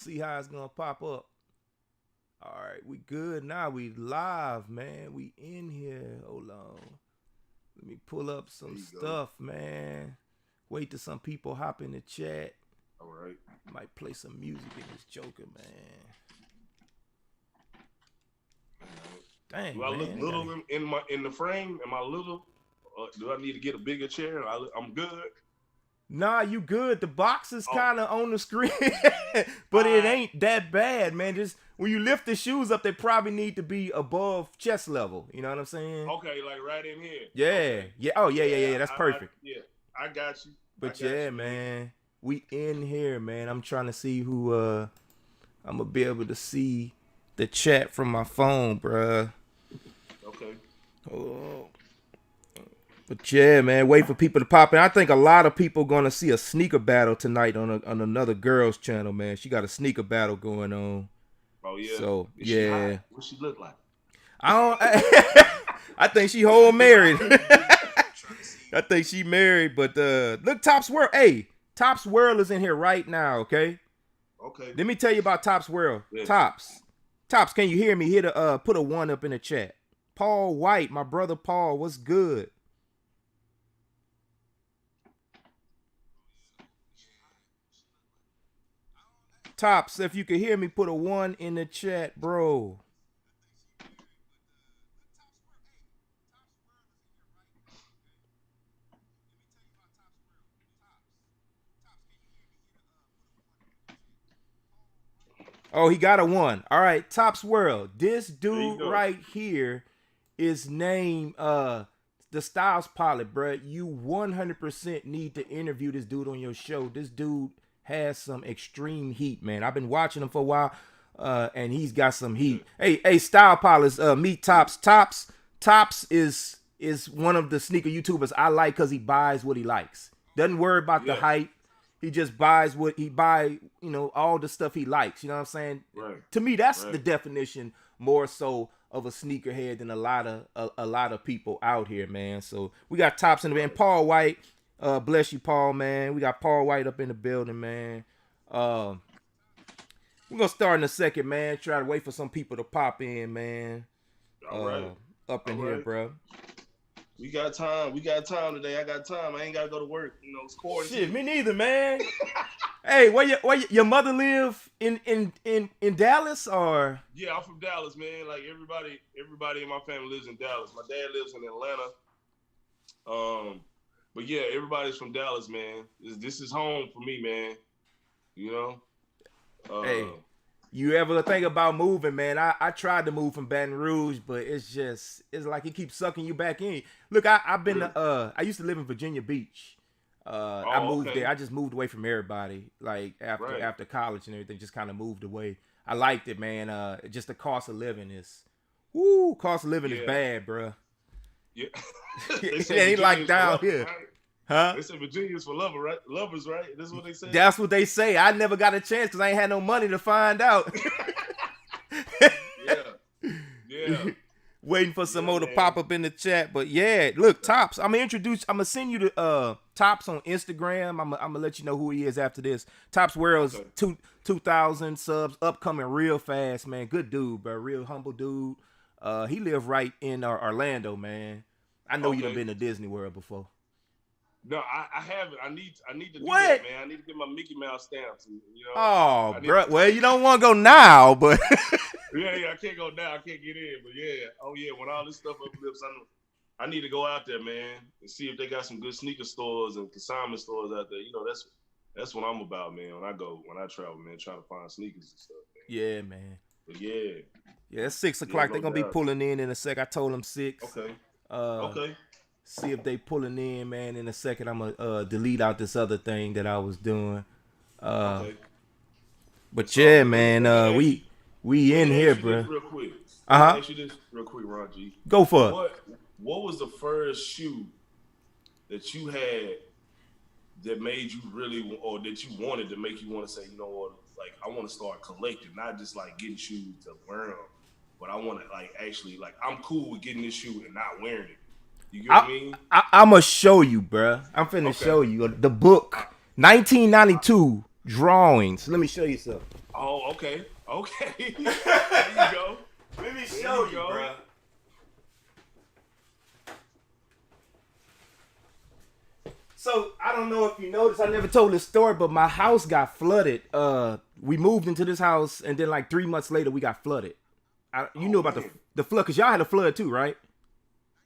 See how it's gonna pop up. All right, we good now. We live, man. We in here. Hold on. Let me pull up There some you go. stuff, man. Wait till some people hop in the chat. All right. Might play some music in this Joker, man. Do Dang, I look man. little in the frame? Am I little? Do I need to get a bigger chair? I'm good. Nah, you good. The box is Oh, kind of on the screen, but it I ain't that bad, man. Just when you lift the shoes up, they probably need to be above chest level. You know what I'm saying? okay, like right in here. Yeah, Okay. yeah. Oh, yeah, yeah, Yeah, yeah. That's perfect. yeah. I got you. I But got yeah, you, man. man, we in here, man. I'm trying to see who I'm gonna be able to see the chat from my phone, bruh. Okay. Oh. But yeah, man, wait for people to pop in. I think a lot of people gonna see a sneaker battle tonight on another girl's channel, man. She got a sneaker battle going on. Oh yeah. So Is she hot? yeah, What she look like? I don't. I think she whole married. I think she married, but look, Top's World. Hey, Top's World is in here right now. Okay, Okay. let me tell you about Top's World. Yeah. Tops, can you hear me? Hit a put a one up in the chat. Paul White, my brother Paul, what's good? Tops, if you could hear me, put a one in the chat, bro. Oh, he got a one. All right, Top's World. This There you dude go. right here is named the Styles Pilot, bro. You 100% need to interview this dude on your show. This dude has some extreme heat, man. I've been watching him for a while, and he's got some heat. Hey, Style Pilots, meet Tops. Tops is one of the sneaker YouTubers I like because he buys what he likes. Doesn't worry about the Yeah. hype. He just buys what he buy, all the stuff he likes. You know what I'm saying? Right. To me, that's the Right. definition more so of a sneakerhead than a lot of people out here, man. So we got Tops in the band. Paul White, bless you, Paul, man. We got Paul White up in the building, man. We're gonna start in a second, man. Try to wait for some people to pop in, man. All right. Up All in here, right. bro. We got time. We got time today. I got time. I ain't gotta go to work. It's quarantine. Shit, me neither, man. Hey, where your mother live in Dallas or? Yeah, I'm from Dallas, man. Like everybody in my family lives in Dallas. My dad lives in Atlanta. But yeah, everybody's from Dallas, man. This is home for me, man. You know. Hey, Uh, you ever think about moving, man? I tried to move from Baton Rouge, but it's like it keeps sucking you back in. Look, I've been I used to live in Virginia Beach. I oh, moved okay. there. I just moved away from everybody. Like after Right. after college and everything, just kind of moved away. I liked it, man. Just the cost of living is, cost of living is Yeah. bad, bro. Yeah. They It say ain't like Virginia's for down lovers, here, right? huh? They say Virginia's for lovers, right? This is what they say. That's what they say. I never got a chance because I ain't had no money to find out. Yeah. Yeah. Waiting for some Yeah, more to man. pop up in the chat. But yeah, look, Tops. I'm gonna send you to Tops on Instagram. I'm gonna let you know who he is after this. Tops World's Okay. 2,000 subs upcoming real fast, man. Good dude, bro. Real humble dude. He live right in Orlando, man. I know you done Okay. been to Disney World before. No, I haven't. I need to do What? that, man. I need to get my Mickey Mouse stamps. Oh, I need. bro. Well, you don't want to go now, but Yeah. I can't go down. I can't get in. But yeah. Oh yeah. When all this stuff uplifts, I need to go out there, man, and see if they got some good sneaker stores and consignment stores out there. That's what I'm about, man. When I travel, man, trying to find sneakers and stuff, man. yeah, man. But yeah. Yeah, it's 6 Yeah. o'clock. They're No gonna be doubt. pulling in a sec. I told them 6. Okay. Uh, Okay. See if they pulling in, man. In a second, I'm gonna delete out this other thing that I was doing. Okay. But So, yeah, let me man. let me ask you, We let in me here, ask you bro. this real quick. Uh Let huh. me ask you this real quick, Ron G. Go for it. What was the first shoe that you had that made you really, or that you wanted to make you want to say, you know what, like I want to start collecting, not just like getting shoes to wear them, but I want to like actually like I'm cool with getting this shoe and not wearing it. You get what I mean? I'm gonna show you, bro. I'm finna Okay. show you the book, 1992 drawings. Let me show you something. Oh, okay. Okay. There you go. Let me There show you you, go. bro. So I don't know if you noticed, I never told this story, but my house got flooded. We moved into this house, and then like 3 months later, we got flooded. You Oh know about man. the flood, cause y'all had a flood too, right?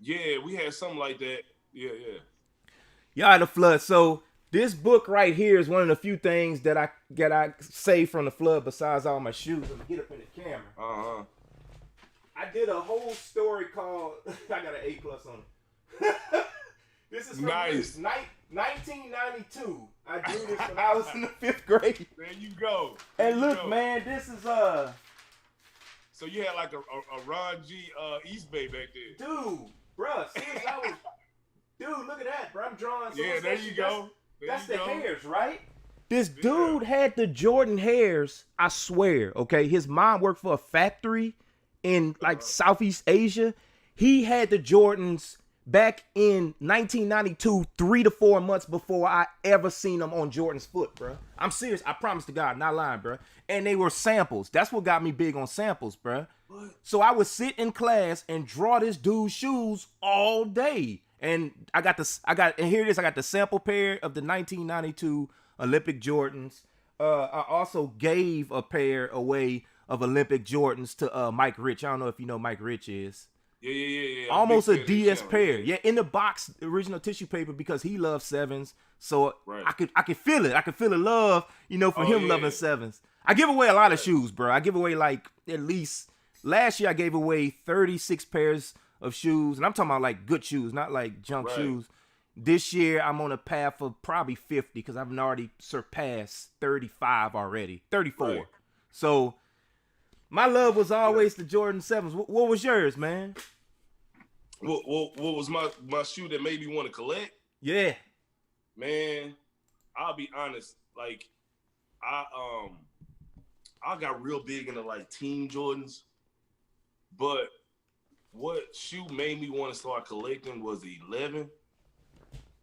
Yeah, we had something like that. Yeah, yeah. Y'all had a flood. So this book right here is one of the few things that I saved from the flood, besides all my shoes. Let me get up in the camera. Uh-huh. I did a whole story called. I got an A plus on it. This is from Nice. 1992. I drew this when I was in the 5th grade. There you go. And look, man, this is So you had like a Ron G East Bay back there. dude, bruh, seriously, dude, look at that, bro. I'm drawing. So Yeah, there you go. That's the hairs, right? This dude had the Jordan hairs, I swear, okay? His mom worked for a factory in like Southeast Asia. He had the Jordans back in 1992, 3 to 4 months before I ever seen them on Jordan's foot, bro. I'm serious. I promise to God, not lying, bro. And they were samples. That's what got me big on samples, bro. So I would sit in class and draw this dude's shoes all day. And and here it is. I got the sample pair of the 1992 Olympic Jordans. I also gave a pair away of Olympic Jordans to Mike Rich. I don't know if you know Mike Rich is. Yeah. Almost a DS pair. Yeah, in the box, original tissue paper, because he loves sevens. So I could feel it. I could feel the love, for him loving sevens. I give away a lot of shoes, bro. I give away like at least last year I gave away 36 pairs of shoes, and I'm talking about like good shoes, not like junk shoes. This year I'm on a path of probably 50 because I've already surpassed 35 already, 34. Right. So my love was always the Jordan 7s. What was yours, man? What was my shoe that made me want to collect? Yeah. Man, I'll be honest. Like, I got real big into like Team Jordans, but what shoe made me want to start collecting was the 11,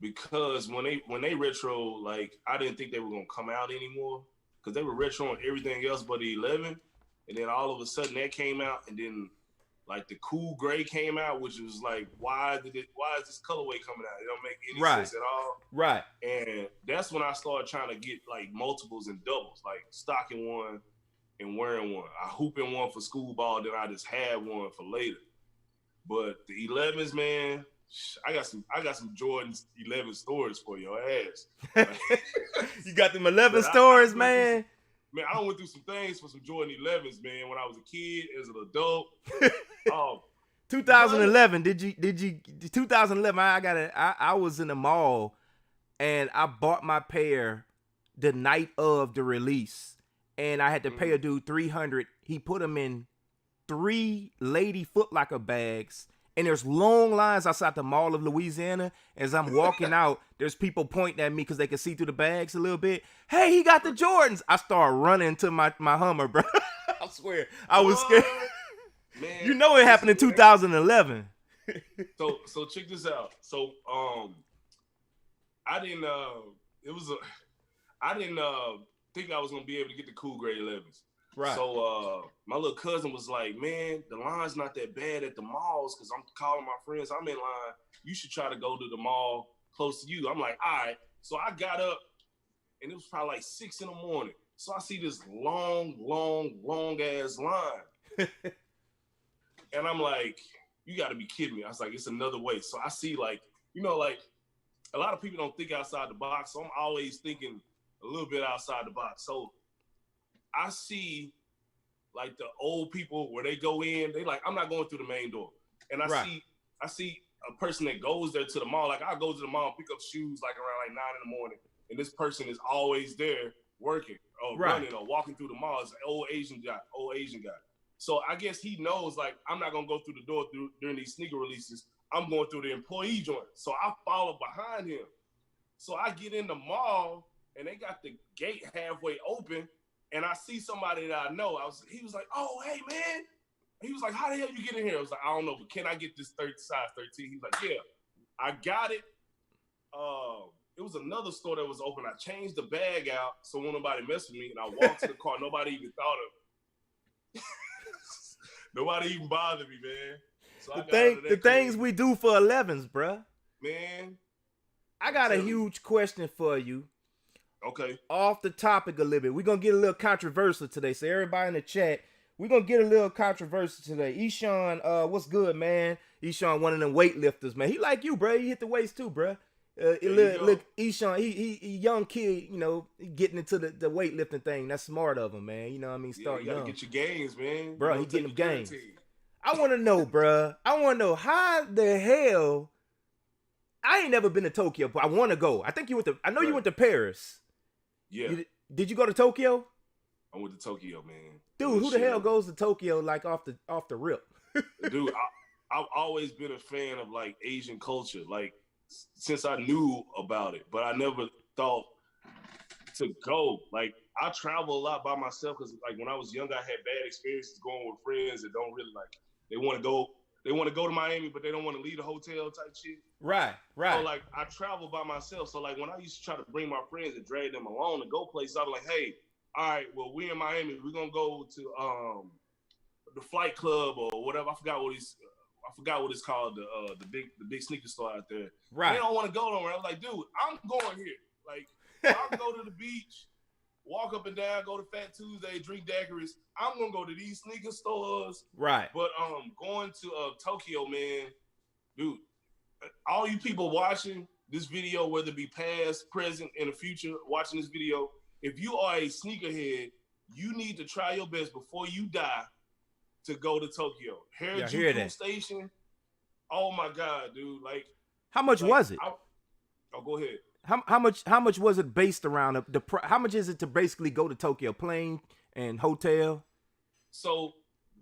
because when they retro, like I didn't think they were gonna come out anymore because they were retro on everything else but the 11, and then all of a sudden that came out, and then like the cool gray came out, which was like, why is this colorway coming out? It don't make any sense at all. Right. And that's when I started trying to get like multiples and doubles, like stocking one and wearing one. I hoop in one for school ball, then I just had one for later. But the 11s, man, I got some Jordan's 11 stories for your ass. You got them 11 stories, man. Man, I went through some things for some Jordan 11s, man, when I was a kid, as an adult. 2011, did you 2011, I was in the mall and I bought my pair the night of the release, and I had to pay a dude $300. He put them in 3 Lady Foot Locker bags, and there's long lines outside the Mall of Louisiana. As I'm walking out, there's people pointing at me because they can see through the bags a little bit. Hey, he got the Jordans. I start running to my Hummer, bro. I swear, I was scared. Man, you know it happened in 2011. So check this out. So I didn't think I was gonna be able to get the cool gray 11s. Right. So my little cousin was like, man, the line's not that bad at the malls, because I'm calling my friends, I'm in line. You should try to go to the mall close to you. I'm like, all right. So I got up, and it was probably like 6 in the morning. So I see this long ass line. And I'm like, you got to be kidding me. I was like, it's another way. So I see like a lot of people don't think outside the box. So I'm always thinking a little bit outside the box. So I see like the old people where they go in, they like, I'm not going through the main door. And I see a person that goes there to the mall. Like I go to the mall, pick up shoes like around like 9 in the morning. And this person is always there working or running or walking through the mall. It's an old Asian guy. So I guess he knows, like, I'm not going to go through the door during these sneaker releases. I'm going through the employee joint. So I follow behind him. So I get in the mall, and they got the gate halfway open, and I see somebody that I know. He was like, oh, hey, man. He was like, how the hell you get in here? I was like, I don't know, but can I get this size 13? He's like, yeah, I got it. it was another store that was open. I changed the bag out so when nobody messed with me, and I walked to the car. Nobody even thought of. Nobody even bothered me, man. So I got out of The that things crazy. we do for 11s, bruh. Man, I I'm got a telling you. huge question for you. Okay. Off the topic a little bit. We're gonna get a little controversial today. So everybody in the chat, we're gonna get a little controversial today. Eshawn, what's good, man? Eshawn, one of them weightlifters, man. He like you, bro. He hit the weights too, bro. Look, Eshawn, he young kid, you know, getting into the weightlifting thing. That's smart of him, man. You know what I mean? Yeah, Start you gotta young. get your gains, man. Bro, You know, he getting them take your gains. creatine. I wanna know, bro. I wanna know how the hell. I ain't never been to Tokyo, but I wanna go. I think you went to you went to Paris. Yeah. Did you go to Tokyo? I went to Tokyo, man. Dude, who the hell goes to Tokyo like off the rip? Dude, I've always been a fan of like Asian culture, like since I knew about it, but I never thought to go. Like I travel a lot by myself because like when I was young, I had bad experiences going with friends that don't really like. They want to go to Miami, but they don't want to leave the hotel type shit. Right. So like I travel by myself. So like when I used to try to bring my friends and drag them along to go places, I'm like, hey, all right, well we in Miami, we're gonna go to the Flight Club or whatever. I forgot what it's called. The big sneaker store out there. Right. They don't want to go nowhere. I'm like, dude, I'm going here. Like I'll go to the beach, walk up and down, go to Fat Tuesday, drink daiquiris. I'm gonna go to these sneaker stores. Right. But going to Tokyo, man, dude. All you people watching this video, whether it be past, present, and the future, watching this video, if you are a sneakerhead, you need to try your best before you die to go to Tokyo. Harajuku Station. Oh my God, dude! Like, how much was it? Go ahead. How much was it based around how much is it to basically go to Tokyo? Plane and hotel. So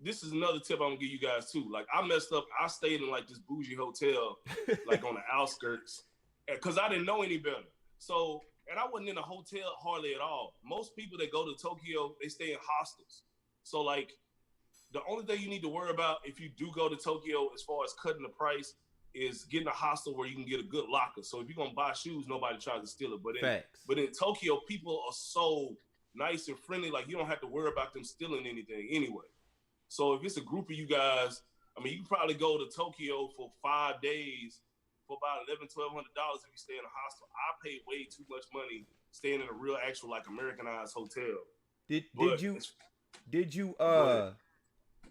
this is another tip I'm gonna give you guys too. Like I messed up. I stayed in like this bougie hotel, like on the outskirts, because I didn't know any better. So, and I wasn't in a hotel hardly at all. Most people that go to Tokyo, they stay in hostels. So like, the only thing you need to worry about if you do go to Tokyo, as far as cutting the price, is getting a hostel where you can get a good locker. So if you're gonna buy shoes, nobody tries to steal it. But in Tokyo, people are so nice and friendly. Like you don't have to worry about them stealing anything anyway. So if it's a group of you guys, I mean, you can probably go to Tokyo for 5 days for about $1,100-$1,200 if you stay in a hostel. I paid way too much money staying in a real, actual, like Americanized hotel. Did you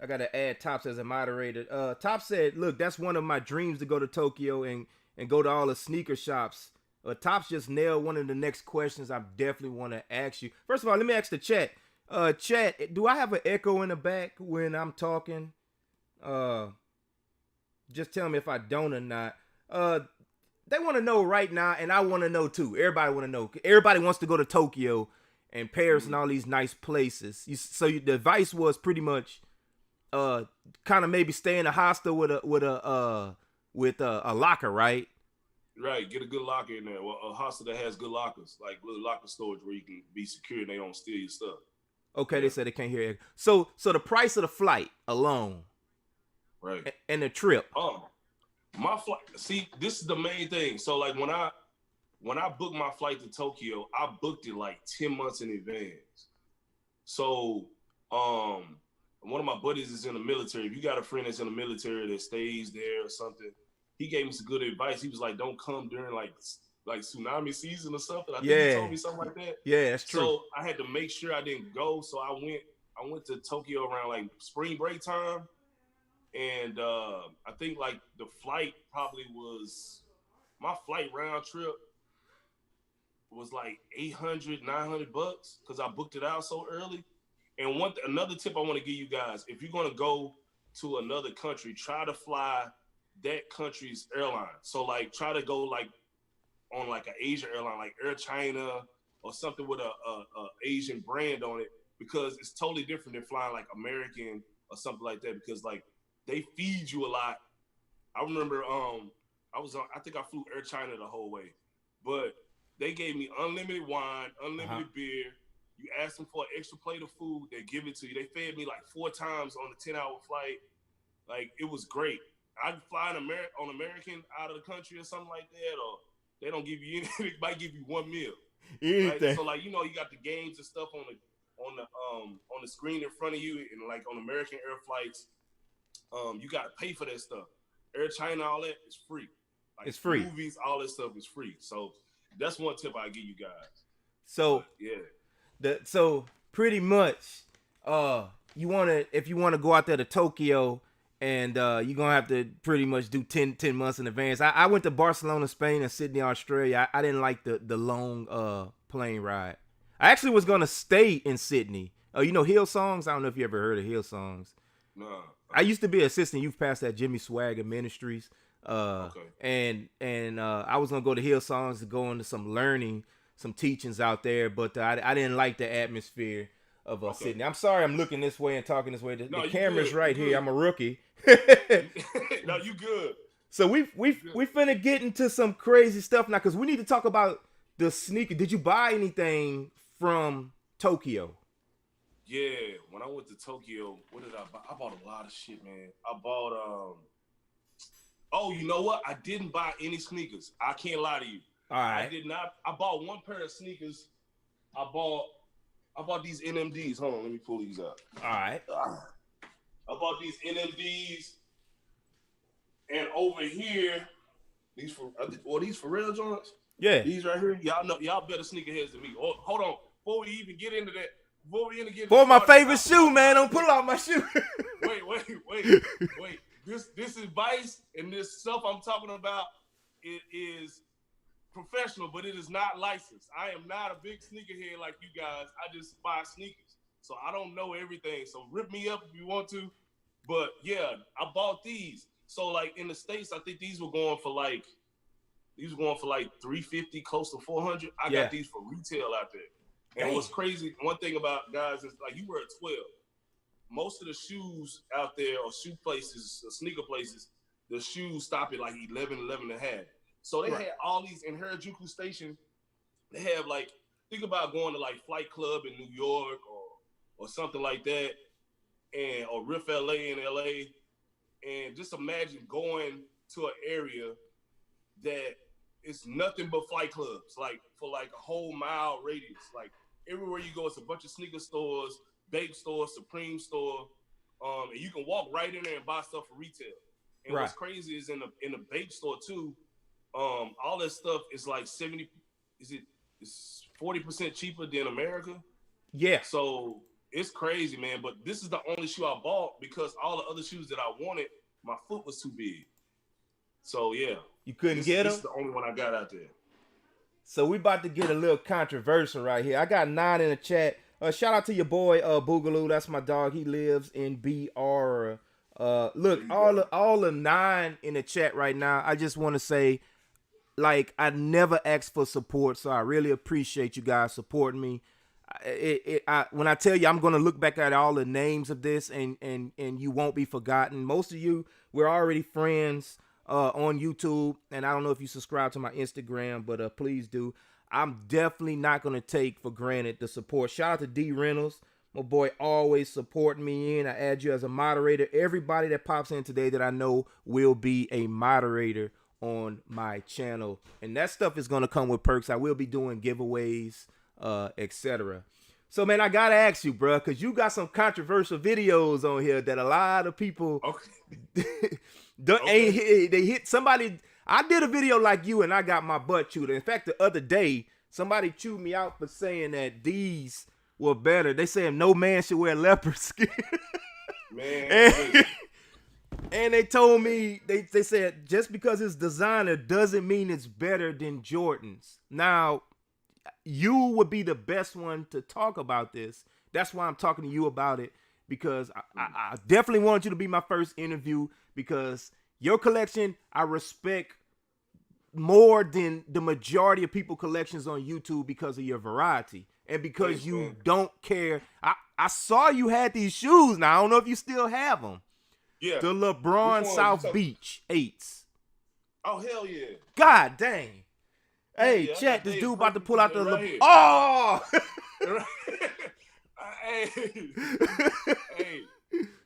I gotta add Tops as a moderator. Top said, "Look, that's one of my dreams to go to Tokyo and go to all the sneaker shops." Tops just nailed one of the next questions I definitely want to ask you. First of all, let me ask the chat. Chat, do I have an echo in the back when I'm talking? Just tell me if I don't or not. They want to know right now, and I want to know too. Everybody want to know. Everybody wants to go to Tokyo and Paris and all these nice places. The advice was pretty much, kind of maybe stay in a hostel with a locker, right? Right, get a good locker in there. Well, a hostel that has good lockers, like little locker storage where you can be secure and they don't steal your stuff. Okay, yeah. They said they can't hear it. So the price of the flight alone, right, and the trip. My flight. See, this is the main thing. So like when I booked my flight to Tokyo, I booked it like 10 months in advance. So one of my buddies is in the military. If you got a friend that's in the military that stays there or something, he gave me some good advice. He was like, "Don't come during like tsunami season or something." I think he told me something like that. Yeah, that's true. So I had to make sure I didn't go. So I went to Tokyo around like spring break time, and I think like the flight probably was my flight round trip was like $800-$900 because I booked it out so early. And another tip I want to give you guys: if you're gonna go to another country, try to fly that country's airline. So like try to go like on like an Asian airline, like Air China or something with a Asian brand on it, because it's totally different than flying like American or something like that, because like they feed you a lot. I remember I think I flew Air China the whole way, but they gave me unlimited wine, unlimited beer. You ask them for an extra plate of food, they give it to you. They fed me like 4 times on the 10-hour flight. Like it was great. I'd fly on American out of the country or something like that, or they don't give you anything. They might give you one meal. Right? Anything. So like, you know, you got the games and stuff on the screen in front of you, and like on American Air flights, you got to pay for that stuff. Air China, all that is free. Like It's free. movies, all that stuff is free. So that's one tip I give you guys. So yeah, so pretty much, if you wanna go out there to Tokyo, and you're gonna have to pretty much do 10 months in advance. I went to Barcelona, Spain, and Sydney, Australia. I didn't like the long plane ride. I actually was gonna stay in Sydney. You know Hillsongs? I don't know if you ever heard of Hillsongs. no. I used to be assistant youth pastor at Jimmy Swagger Ministries. Okay. And I was gonna go to Hillsongs to go into some learning, some teachings out there, but I didn't like the atmosphere of Sydney. I'm sorry, I'm looking this way and talking this way. The camera's right here. I'm a rookie. No, you good. So we finna get into some crazy stuff now, because we need to talk about the sneaker. Did you buy anything from Tokyo? Yeah, when I went to Tokyo, what did I buy? I bought a lot of shit, man. I bought oh, you know what? I didn't buy any sneakers. I can't lie to you. All right. I did not. I bought one pair of sneakers. I bought these NMDs. Hold on, let me pull these up. All right. I bought these NMDs, and over here, these for real joints. Yeah. These right here, y'all better sneakerheads than me. Oh, hold on, before we even get into that, For my favorite shoe, man. Don't pull out my shoe. wait. This advice and this stuff I'm talking about, it is professional, but it is not licensed. I am not a big sneakerhead like you guys. I just buy sneakers, so I don't know everything. So rip me up if you want to, but yeah, I bought these. So like in the States, I think these were going for like $350, close to $400. I got these for retail out there. And what's crazy, one thing about guys is like you were at 12. Most of the shoes out there or shoe places, or sneaker places, the shoes stop at like 11 and a half. So they had all these in Harajuku Station. They have like, think about going to like Flight Club in New York or something like that, or Riff LA in LA, and just imagine going to an area that is nothing but flight clubs, like for like a whole mile radius. Like everywhere you go, it's a bunch of sneaker stores, Bape store, Supreme store, and you can walk right in there and buy stuff for retail. And what's crazy is in the Bape store too, all that stuff is like it's 40% cheaper than America. Yeah. So it's crazy, man. But this is the only shoe I bought because all the other shoes that I wanted, my foot was too big. So yeah. You couldn't get them? This is the only one I got out there. So we about to get a little controversial right here. I got 9 in the chat. Shout out to your boy Boogaloo. That's my dog. He lives in BR. Look, all the 9 in the chat right now. I just want to say, like, I never asked for support, so I really appreciate you guys supporting me. When I tell you, I'm gonna look back at all the names of this, and you won't be forgotten. Most of you, we're already friends on YouTube, and I don't know if you subscribe to my Instagram, but please do. I'm definitely not gonna take for granted the support. Shout out to D Reynolds, my boy, always supporting me in. I add you as a moderator. Everybody that pops in today that I know will be a moderator on my channel, and that stuff is gonna come with perks. I will be doing giveaways, etc. So man, I gotta ask you, bro, because you got some controversial videos on here that a lot of people they hit somebody. I did a video like you and I got my butt chewed. In fact, the other day somebody chewed me out for saying that these were better. They saying no man should wear leopard skin. Man, and they told me, they said just because it's designer doesn't mean it's better than Jordans. Now, you would be the best one to talk about this. That's why I'm talking to you about it, because I definitely want you to be my first interview, because your collection I respect more than the majority of people collections on YouTube because of your variety and because you don't care. I saw you had these shoes. Now, I don't know if you still have them. Yeah. The LeBron South Beach 8s. Oh, hell yeah. God dang. Hey, yeah, chat, this dude about to pull out the right Oh! hey,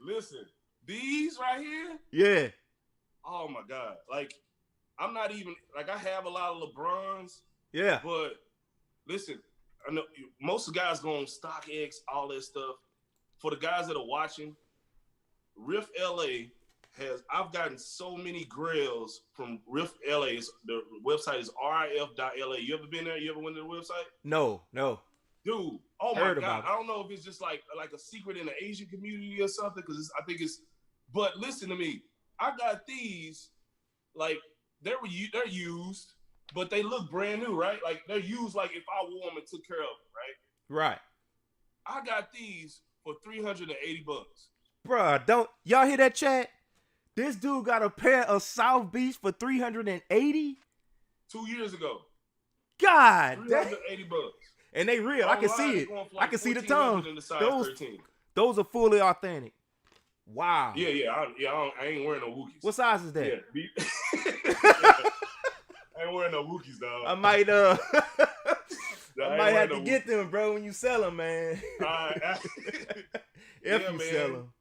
listen. These right here? Yeah. Oh, my God. Like, I'm not even, like, I have a lot lot of LeBrons. Yeah. But listen, I know most of the guys go on StockX, all that stuff. For the guys that are watching, Riff LA I've gotten so many grails from Riff LA. The website is rif.la. You ever been there? You ever went to the website? No. Dude, oh Heard my God. about it. I don't know if it's just like a secret in the Asian community or something, because I think it's, but listen to me. I got these, like, they're used, but they look brand new, right? Like, they're used like if I wore them and took care of them, right? Right. I got these for $380. Bruh, don't y'all hear that, chat? This dude got a pair of South Beach for 380. 2 years ago. God, $380. And they real. I can see it. I can see the tongue. Those are fully authentic. Wow. Yeah. I ain't wearing no Wookiees. What size is that? Yeah. I ain't wearing no Wookiees, dog. I might have to get them, bro, when you sell them, man. If you sell them.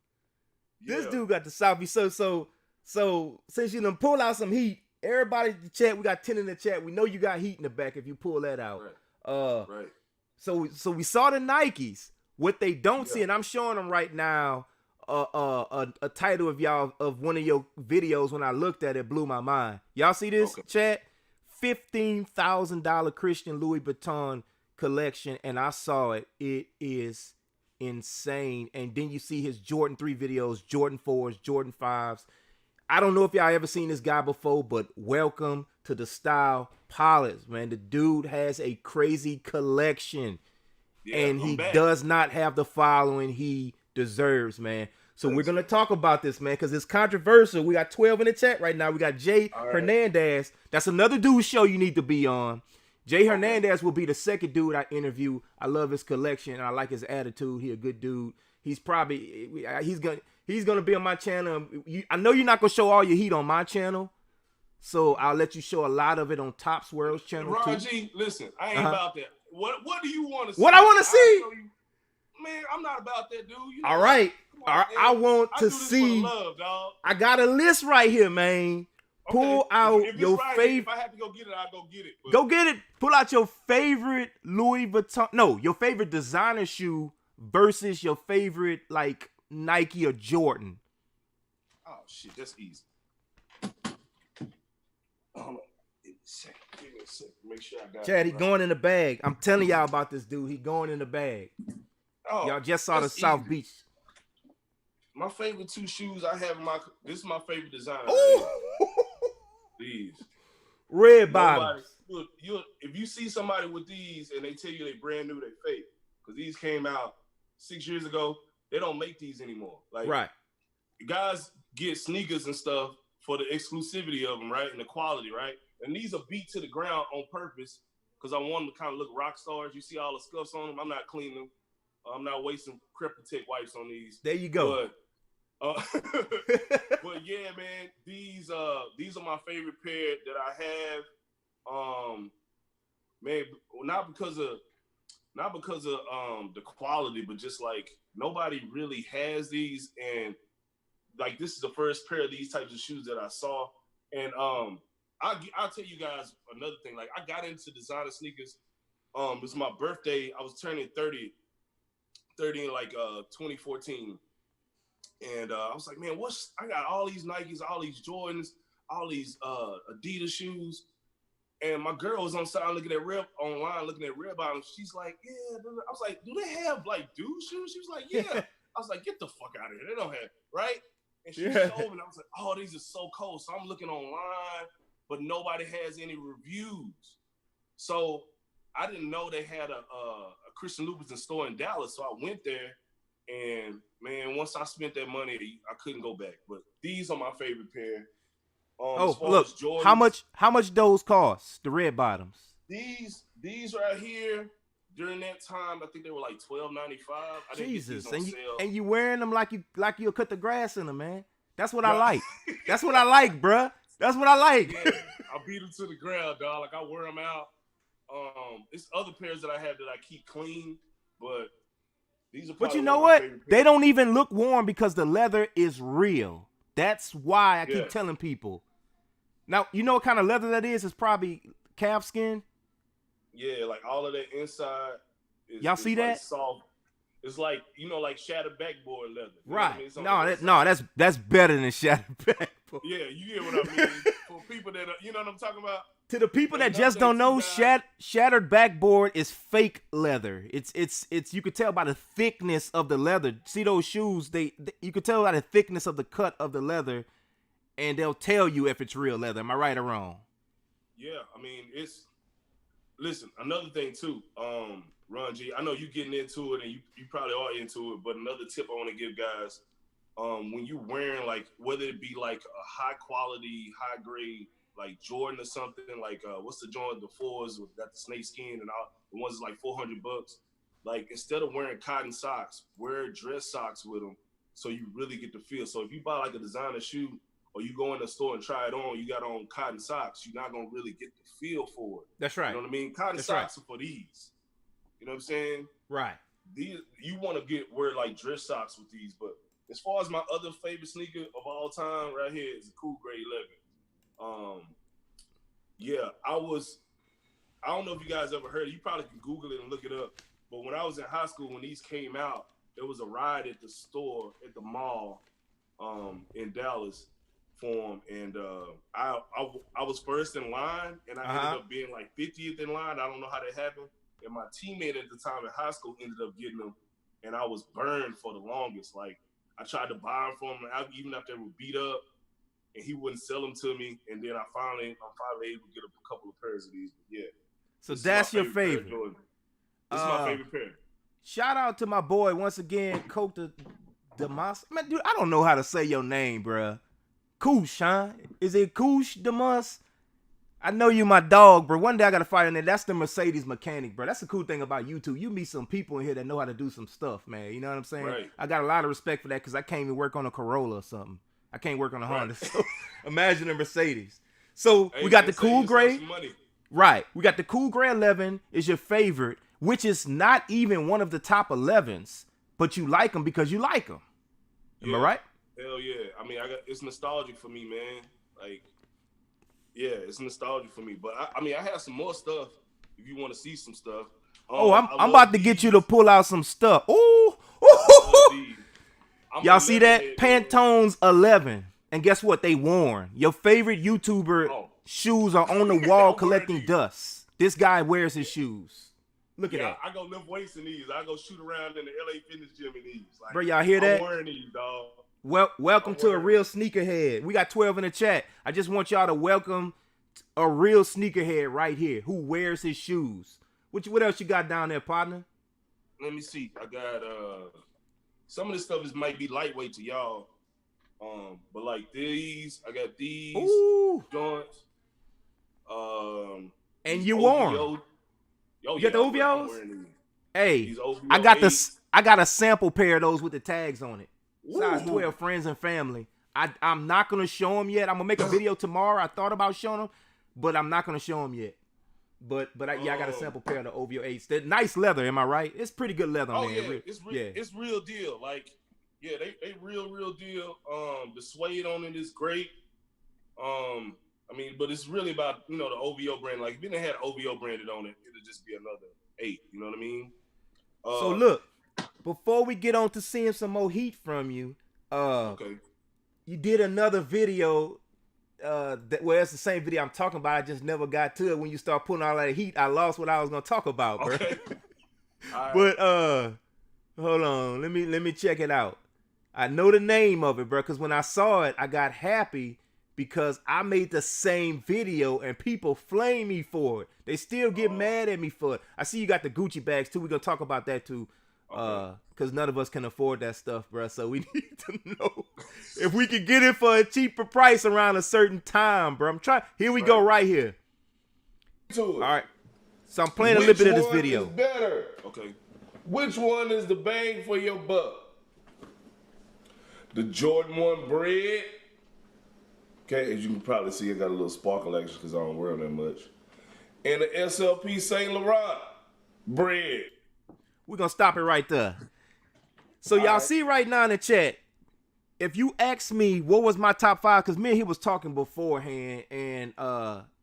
This dude got the South Beach. So since you done pull out some heat, everybody in the chat, we got 10 in the chat. We know you got heat in the back if you pull that out. Right. So we saw the Nikes. What they don't see, and I'm showing them right now, a title of one of your videos. When I looked at it, blew my mind. Y'all see this, chat? $15,000 Christian Louis Vuitton collection, and I saw it. It is insane. And then you see his Jordan 3 videos, Jordan 4s, Jordan 5s. I don't know if y'all ever seen this guy before, but welcome to the Style Palace, man. The dude has a crazy collection, and he does not have the following he deserves, man. So we're going to talk about this, man, because it's controversial. We got 12 in the chat right now. We got Jay Hernandez. That's another dude show you need to be on. Jay Hernandez will be the second dude I interview. I love his collection, and I like his attitude. He a good dude. He's gonna be on my channel. I know you're not gonna show all your heat on my channel, so I'll let you show a lot of it on Top's World's channel. Ron G, listen, I ain't about that. What do you want to see? What I want to see? Man, I'm not about that, dude. All right. I want to see. Love, dog. I got a list right here, man. Pull out your favorite. If I have to go get it, I'll go get it. But go get it. Pull out your favorite Louis Vuitton. No, your favorite designer shoe versus your favorite like Nike or Jordan. Oh shit, that's easy. Hold on. Give me a second. Make sure I got Chad, it. he going in the bag. I'm telling y'all about this dude. He going in the bag. Oh, y'all just saw the South Beach. My favorite two shoes I have this is my favorite designer. These red bottoms. If you see somebody with these and they tell you they brand new, they fake. Because these came out 6 years ago. They don't make these anymore. Like, right. Guys get sneakers and stuff for the exclusivity of them, right? And the quality, right? And these are beat to the ground on purpose because I want them to kind of look rock stars. You see all the scuffs on them. I'm not cleaning them. I'm not wasting Crep Protect wipes on these. There you go. But yeah, man, these are my favorite pair that I have. Man, not because of the quality, but just like nobody really has these, and like this is the first pair of these types of shoes that I saw. And I'll tell you guys another thing. Like I got into designer sneakers. It was my birthday. I was turning 30 in like 2014. And I was like, man, I got all these Nikes, all these Jordans, all these Adidas shoes. And my girl was online looking at red bottoms. She's like, yeah. I was like, do they have like dude shoes? She was like, yeah. I was like, get the fuck out of here. They don't have, right? And she showed me, and I was like, oh, these are so cold. So I'm looking online, but nobody has any reviews. So I didn't know they had a Christian Louboutin store in Dallas. So I went there. And man, once I spent that money, I couldn't go back. But these are my favorite pair. Look, how much those cost? The red bottoms. These right here during that time, I think they were like $12.95. Jesus, and you wearing them like you'll cut the grass in them, man. That's what I like. That's what I like, bruh. That's what I like. Yeah, I beat them to the ground, dog. Like I wear them out. It's other pairs that I have that I keep clean, but. But you know what? They don't even look warm because the leather is real. That's why I keep telling people. Now, you know what kind of leather that is? It's probably calf skin. Yeah, like all of that inside. Y'all see that? Like soft. It's like like shattered backboard leather. You Right. know what I mean? That's better than shattered backboard. Yeah, you get what I mean. For people that you know what I'm talking about. To the people that just don't know, shattered backboard is fake leather. It's you could tell by the thickness of the leather. See those shoes? You could tell by the thickness of the cut of the leather, and they'll tell you if it's real leather. Am I right or wrong? Yeah, I mean it's. Listen, another thing too, Ron G. I know you getting into it, and you probably are into it. But another tip I want to give guys, when you wearing like whether it be like a high quality, high grade like Jordan or something, like what's the Jordan, the 4s with got the snake skin and all the ones like $400. Like instead of wearing cotton socks, wear dress socks with them, so you really get the feel. So if you buy like a designer shoe, or you go in the store and try it on, you got on cotton socks, you're not gonna really get the feel for it. That's right. You know what I mean? Cotton socks are for these. You know what I'm saying? Right. These you want to wear like dress socks with these, but as far as my other favorite sneaker of all time, right here is the Cool Grade 11. Yeah, I don't know if you guys ever heard it. You probably can Google it and look it up. But when I was in high school, when these came out, there was a ride at the store at the mall in Dallas for them, and I was first in line, and I ended up being like 50th in line. I don't know how that happened. And my teammate at the time in high school ended up getting them, and I was burned for the longest. Like I tried to buy them from him, even after they were beat up, and he wouldn't sell them to me. And then I'm finally able to get a couple of pairs of these. But yeah. So that's your favorite. This is my favorite pair. Shout out to my boy once again, Coke Demas. Man, dude, I don't know how to say your name, bruh. Koosh, huh? Is it Koosh Demas? I know you my dog, bro. One day I gotta fight in there. That's the Mercedes mechanic, bro. That's the cool thing about YouTube. You meet some people in here that know how to do some stuff, man. You know what I'm saying? Right. I got a lot of respect for that because I can't even work on a Corolla or something. I can't work on a Honda. So imagine a Mercedes. So we got the Cool Gray. Right. We got the Cool Gray 11 is your favorite, which is not even one of the top 11s, but you like them because you like them. Am I right? Hell yeah. I mean, it's nostalgic for me, man. Like, yeah, it's nostalgic for me. But I have some more stuff if you want to see some stuff. I'm about to get you to pull out some stuff. Ooh. Y'all see that? Pantone's 11. And guess what? They worn. Your favorite YouTuber shoes are on the wall collecting dust. This guy wears his shoes. Look at that. I go lift weights in these. I go shoot around in the LA Fitness gym in these. Like, bro, y'all hear that? I'm wearing these, dog. Welcome to a real sneakerhead. We got 12 in the chat. I just want y'all to welcome a real sneakerhead right here who wears his shoes. What else you got down there, partner? Let me see. I got some of this stuff might be lightweight to y'all. But like these, I got these joints. And you wore them. You got the OVOs? Hey, I got a sample pair of those with the tags on it. Size 12, friends and family. I'm not gonna show them yet. I'm gonna make a video tomorrow. I thought about showing them, but I'm not gonna show them yet. But I got a sample pair of the OVO 8s. They're nice leather, am I right? It's pretty good leather on there. Yeah, it's real deal. Like, yeah, they real deal. The suede on it is great. But it's really about the OVO brand. Like, if it didn't have OVO branded on it, it'd just be another 8. You know what I mean? So look. Before we get on to seeing some more heat from you, you did another video. It's the same video I'm talking about. I just never got to it. When you start putting all that heat, I lost what I was gonna talk about, bro. Okay. But hold on, let me check it out. I know the name of it, bro, because when I saw it, I got happy because I made the same video and people flame me for it. They still get mad at me for it. I see you got the Gucci bags too. We're gonna talk about that too. Because none of us can afford that stuff, bro. So we need to know if we can get it for a cheaper price around a certain time, bro. Here we go right here. All right. So I'm playing a little bit of this video. Which one is better? Okay. Which one is the bang for your buck? The Jordan 1 bread. Okay, as you can probably see, I got a little sparkle action because I don't wear them that much. And the SLP Saint Laurent bread. We're going to stop it right there. So y'all see right now in the chat, if you ask me what was my top 5, because me and he was talking beforehand, and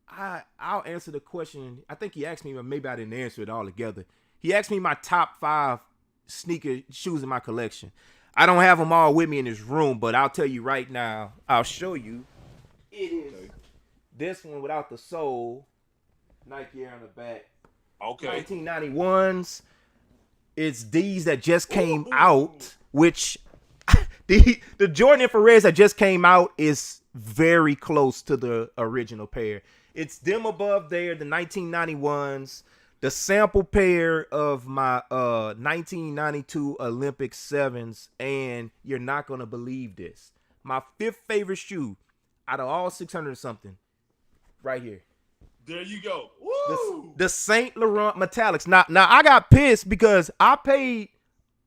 I'll answer the question. I think he asked me, but maybe I didn't answer it all together. He asked me my top 5 sneaker shoes in my collection. I don't have them all with me in this room, but I'll tell you right now. I'll show you. It is this one without the sole. Nike Air on the back. Okay. 1991s. It's these that just came out, which the Jordan Infrareds that just came out is very close to the original pair. It's them above there, the 1991s, the sample pair of my 1992 Olympic 7s, and you're not going to believe this. My 5th favorite shoe out of all 600 something, right here. There you go. Woo! The Saint Laurent Metallics. Now I got pissed because I paid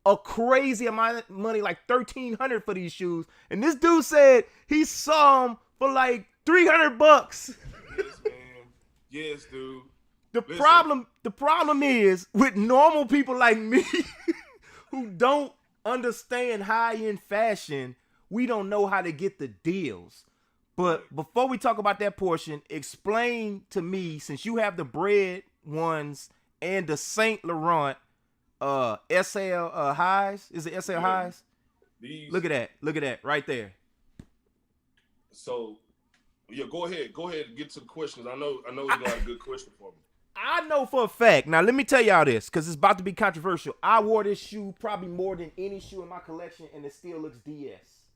a crazy amount of money, like $1,300 for these shoes, and this dude said he saw them for like $300. Yes, man. Yes, dude. The problem is with normal people like me who don't understand high-end fashion, we don't know how to get the deals. But before we talk about that portion, explain to me, since you have the bread ones and the Saint Laurent SL highs. Is it SL highs? Look at that right there. So, yeah, go ahead and get to the questions. I know you got a good question for me. I know for a fact. Now, let me tell y'all this, because it's about to be controversial. I wore this shoe probably more than any shoe in my collection, and it still looks DS.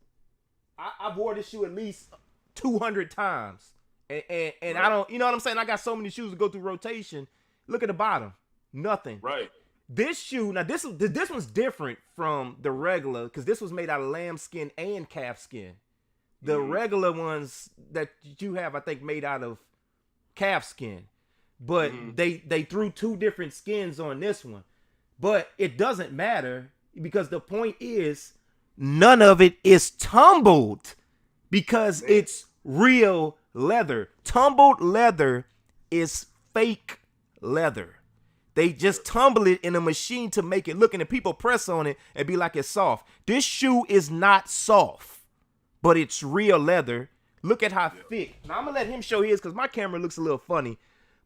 I wore this shoe at least 200 times. And right. I don't, you know what I'm saying? I got so many shoes to go through rotation. Look at the bottom. Nothing. Right. This shoe, now this one's different from the regular, because this was made out of lamb skin and calf skin. The regular ones that you have, I think, made out of calf skin. But they threw 2 different skins on this one. But it doesn't matter, because the point is none of it is tumbled, because it's real leather. Tumbled leather is fake leather. They just tumble it in a machine to make it look, and the people press on it and be like it's soft. This shoe is not soft, but it's real leather. Look at how thick. Now I'm gonna let him show his, because my camera looks a little funny.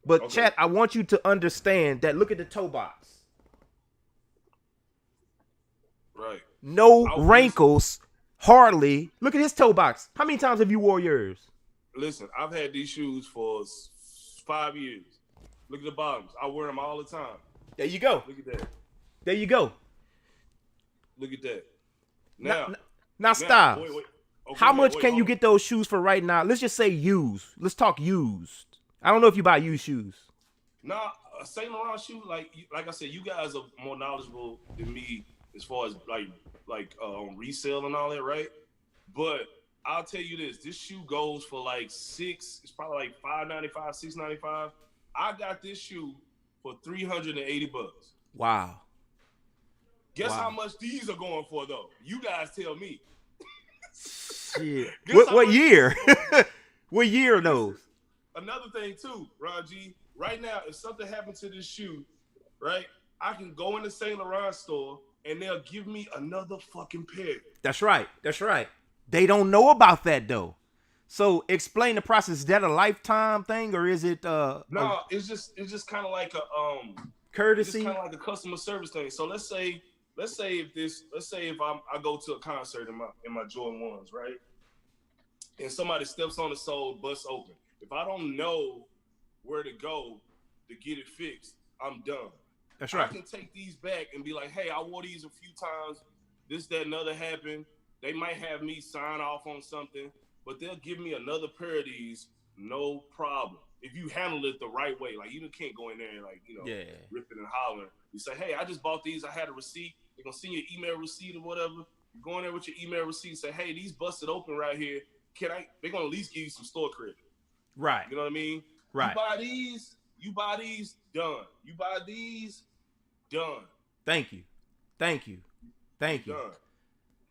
But chat, I want you to understand that. Look at the toe box. Right. No wrinkles, hardly. Look at his toe box. How many times have you wore yours? Listen, I've had these shoes for 5 years. Look at the bottoms. I wear them all the time. There you go. Look at that. There you go. Look at that. Now stop. Wait. Okay, how much can you get those shoes for right now? Let's just say used. Let's talk used. I don't know if you buy used shoes. Nah, a Saint Laurent shoe, like I said, you guys are more knowledgeable than me as far as like on resale and all that, right? But I'll tell you this shoe goes for like $6. It's probably like $5.95, $6.95. I got this shoe for $380. Wow. Guess how much these are going for though? You guys tell me. Shit. What year? What year are those? Another thing too, Ron G. Right now, if something happened to this shoe, right, I can go in the Saint Laurent store and they'll give me another fucking pair. That's right. They don't know about that though. So explain the process. Is that a lifetime thing, or is it no, it's just kind of like a courtesy, kind of like a customer service thing. So let's say if I go to a concert in my Jordan 1s, right? And somebody steps on the sole, busts open. If I don't know where to go to get it fixed, I'm done. That's right. I can take these back and be like, hey, I wore these a few times. This, that, and other happened. They might have me sign off on something, but they'll give me another pair of these, no problem. If you handle it the right way, like you can't go in there and ripping and hollering. You say, hey, I just bought these. I had a receipt. They're gonna send you an email receipt or whatever. You go in there with your email receipt and say, hey, these busted open right here. They're gonna at least give you some store credit. Right. You know what I mean? Right. You buy these, done. You buy these, done. Thank you. Done.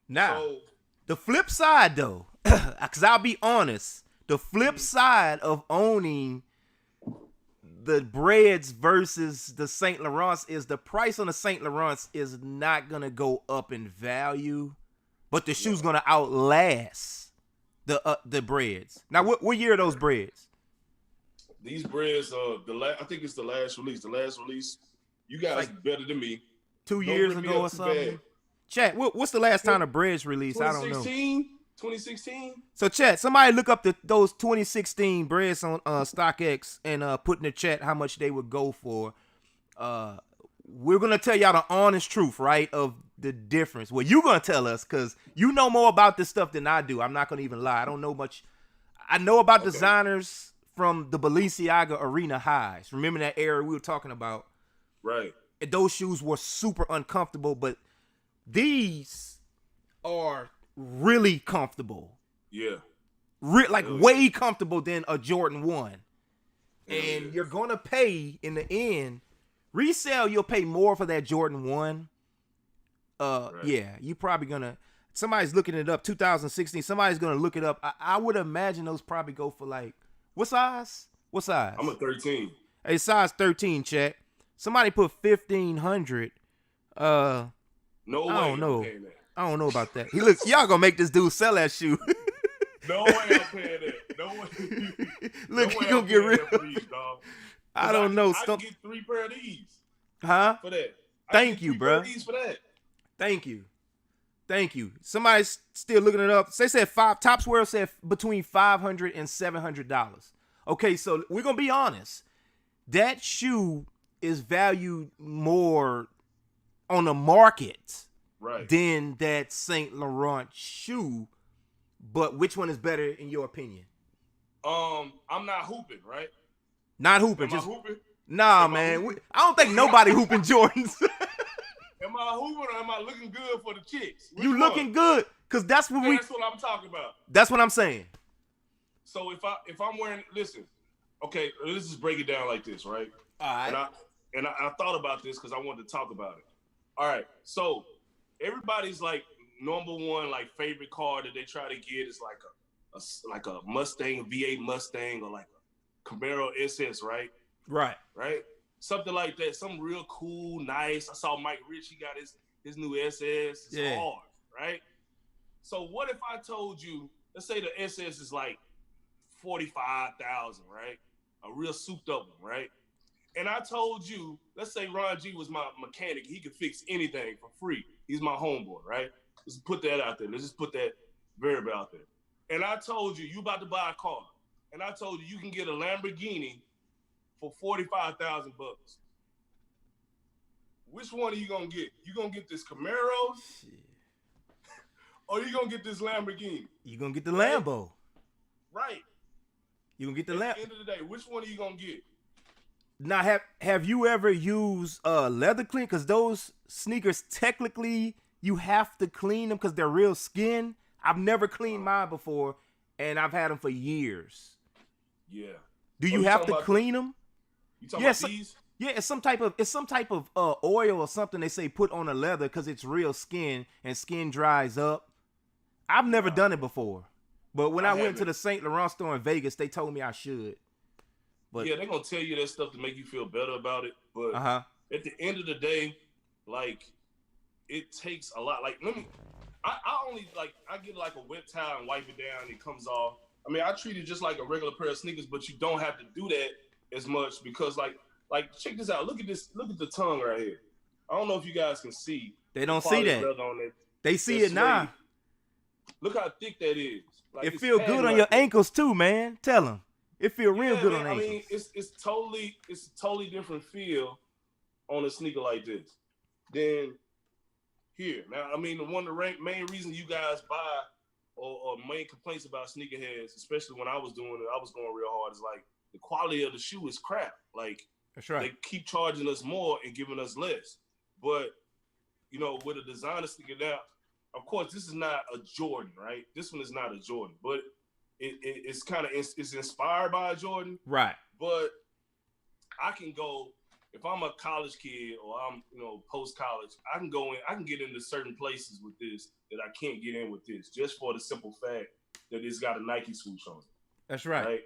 Now, the flip side though, because I'll be honest, the flip side of owning the breads versus the Saint Laurents is the price on the Saint Laurents is not gonna go up in value, but the shoe's gonna outlast the breads. Now, what year are those breads? These breads, I think it's the last release. The last release, you guys better than me. 2 years Don't bring me ago up or too something. bad. Chat, what's the last time the breads released? I don't know. 2016. So chat, somebody look up those 2016 breads on StockX and put in the chat how much they would go for. We're gonna tell y'all the honest truth, right, of the difference. Well, you gonna tell us because you know more about this stuff than I do. I'm not gonna even lie. I don't know much. I know about designers from the Balenciaga Arena highs. Remember that era we were talking about? Right. And those shoes were super uncomfortable, but these are really comfortable. Yeah. Way comfortable than a Jordan 1. And yeah. you're going to pay, in the end, resale, you'll pay more for that Jordan 1. Right. Yeah, you probably going to, somebody's looking it up, 2016, somebody's going to look it up. I would imagine those probably go for like, what size? I'm a 13. Hey, size 13, chat. Somebody put 1,500. No way. I don't know. I'm paying that. I don't know about that. He looks, y'all gonna make this dude sell that shoe. No way I'm paying that. No way. Look, no he way gonna I'm get rid paying that for these, dog. I don't know. I can get 3 pair of these. Huh? For that. Thank you, bro. These for that. Thank you. Somebody's still looking it up. They said Topswell said between $500 and $700. Okay, so we're gonna be honest. That shoe is valued more on the market than that Saint Laurent shoe. But which one is better in your opinion? I'm not hooping, right? Not hooping. Am I hooping? Nah, man. I don't think nobody hooping Jordans. Am I hooping or am I looking good for the chicks? You looking good, cause that's what that's what I'm talking about. That's what I'm saying. So if I'm wearing, listen, okay, let's just break it down like this, right? All right. And I thought about this because I wanted to talk about it. All right, so everybody's like number one like favorite car that they try to get is like a Mustang, a V8 Mustang, or like a Camaro SS, right? Right. Something like that. Something real cool, nice. I saw Mike Rich. He got his new SS. It's hard, right? So what if I told you, let's say the SS is like 45,000, right? A real souped up one, right? And I told you, let's say Ron G was my mechanic. He could fix anything for free. He's my homeboy, right? Let's put that out there. Let's just put that variable out there. And I told you about to buy a car. And I told you can get a Lamborghini for $45,000. Which one are you gonna get? You gonna get this Camaro? Or you gonna get this Lamborghini? You gonna get the Lambo. Right. You gonna get the Lambo. At the end of the day, which one are you gonna get? Now, have you ever used leather clean? Because those sneakers, technically, you have to clean them because they're real skin. I've never cleaned mine before, and I've had them for years. Yeah. Do you have to clean them? You talking about these? Yeah, it's some type of oil or something they say put on the leather because it's real skin and skin dries up. I've never done it before, but when I went to the Saint Laurent store in Vegas, they told me I should. But yeah, they're gonna tell you that stuff to make you feel better about it. But at the end of the day, like it takes a lot. Like I get like a wet towel and wipe it down and it comes off. I mean, I treat it just like a regular pair of sneakers, but you don't have to do that as much because like check this out. Look at this. Look at the tongue right here. I don't know if you guys can see. They don't see that. They see it now. Look how thick that is. Like, it feels good on your ankles too, man. Tell them. It feels real good on ankles. I mean, it's a totally different feel on a sneaker like this than here. Now, I mean, one of the main reasons you guys buy or main complaints about sneakerheads, especially when I was doing it, I was going real hard, is like the quality of the shoe is crap. Like, that's right. They keep charging us more and giving us less. But, you know, with a designer sneaker now, of course, this is not a Jordan, right? This one is not a Jordan, but it's kind of it's inspired by a Jordan, right? But I can go if I'm a college kid or I'm post college. I can go in. I can get into certain places with this that I can't get in with this, just for the simple fact that it's got a Nike swoosh on it. That's right. Right?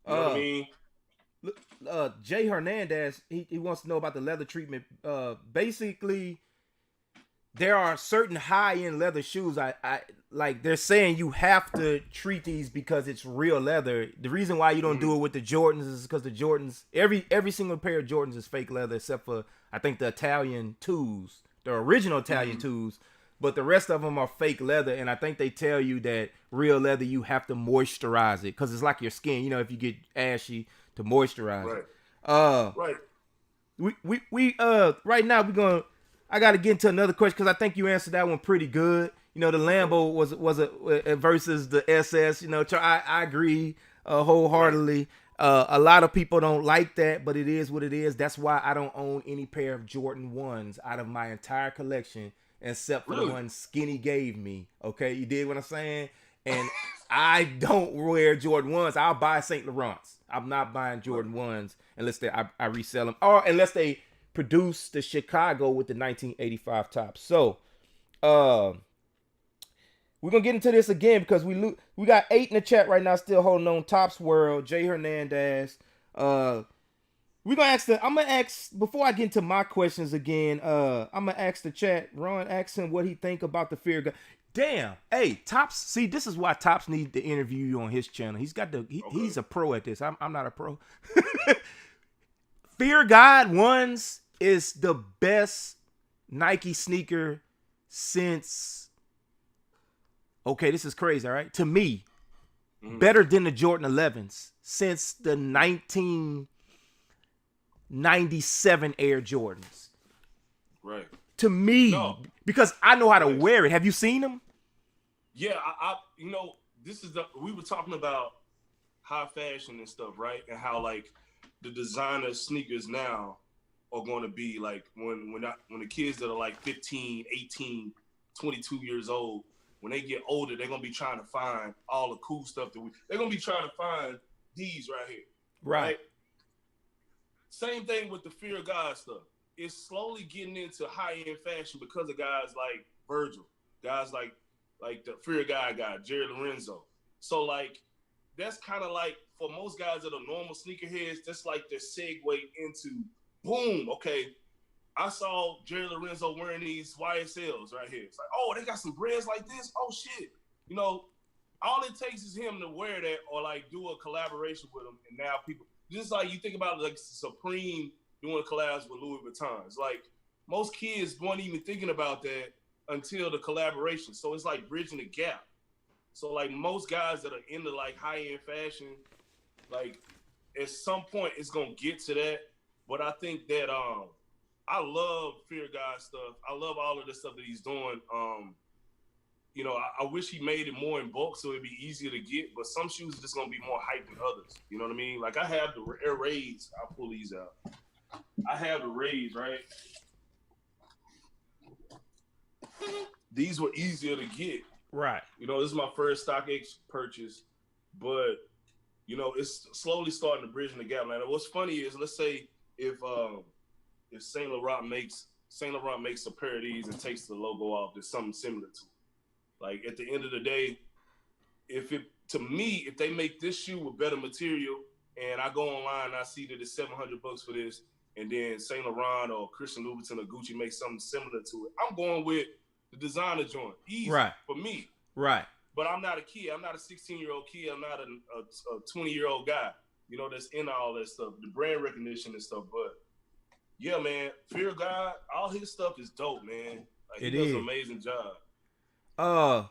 You know what I mean? Jay Hernandez, he wants to know about the leather treatment. Basically, there are certain high-end leather shoes. like they're saying you have to treat these because it's real leather. The reason why you don't do it with the Jordans is because the Jordans, every single pair of Jordans is fake leather except for I think the Italian twos, the original Italian twos. But the rest of them are fake leather, and I think they tell you that real leather you have to moisturize it because it's like your skin. You know, if you get ashy, to moisturize it. Right. We right now I got to get into another question because I think you answered that one pretty good. You know, the Lambo was a versus the SS. You know, I agree wholeheartedly. A lot of people don't like that, but it is what it is. That's why I don't own any pair of Jordan 1s out of my entire collection except for the one Skinny gave me. Okay, you did what I'm saying? And I don't wear Jordan 1s. I'll buy St. Laurent's. I'm not buying Jordan 1s unless I resell them or unless they produce the Chicago with the 1985 top. So, we're gonna get into this again because we got 8 in the chat right now still holding on. Tops World, Jay Hernandez. I'm gonna ask before I get into my questions again. I'm gonna ask the chat. Ron asks him what he think about the Fear God. Damn, hey Tops. See, this is why Tops need to interview you on his channel. He's got he's a pro at this. I'm not a pro. Fear God 1s is the best Nike sneaker since. Okay, this is crazy, all right? To me, better than the Jordan 11s since the 1997 Air Jordans. Right. To me, because I know how to wear it. Have you seen them? Yeah, I this is we were talking about high fashion and stuff, right? And how like the designer sneakers now are going to be like when the kids that are like 15, 18, 22 years old, when they get older, they're going to be trying to find all the cool stuff they're going to be trying to find these right here. Right? Same thing with the Fear God stuff. It's slowly getting into high-end fashion because of guys like Virgil, guys like the Fear God guy, Jerry Lorenzo. So like that's kind of like for most guys that are normal sneakerheads, that's like their segue into boom. Okay, I saw Jerry Lorenzo wearing these YSLs right here. It's like, oh, they got some breads like this. Oh shit, you know, all it takes is him to wear that or like do a collaboration with him, and now people just like you think about like Supreme doing collabs with Louis Vuitton. It's like most kids weren't even thinking about that until the collaboration. So it's like bridging the gap. So like most guys that are into like high-end fashion, like at some point it's gonna get to that. But I think that I love Fear God stuff. I love all of the stuff that he's doing. You know, I wish he made it more in bulk so it'd be easier to get, but some shoes are just gonna be more hype than others. You know what I mean? Like I have the Air Raids. I'll pull these out. I have the Raids, right? These were easier to get. Right. You know, this is my first StockX purchase, but you know, it's slowly starting to bridge the gap. Now, what's funny is, let's say if Saint Laurent makes a pair of these and takes the logo off, there's something similar to it. Like at the end of the day, if they make this shoe with better material, and I go online and I see that it's $700 for this, and then Saint Laurent or Christian Louboutin or Gucci makes something similar to it, I'm going with the designer joint. Easy for me. Right. But I'm not a kid. I'm not a 16-year-old kid. I'm not a 20-year-old guy, you know, that's into all that stuff, the brand recognition and stuff. But yeah, man, Fear God, all his stuff is dope, man. Like, he does an amazing job. I'm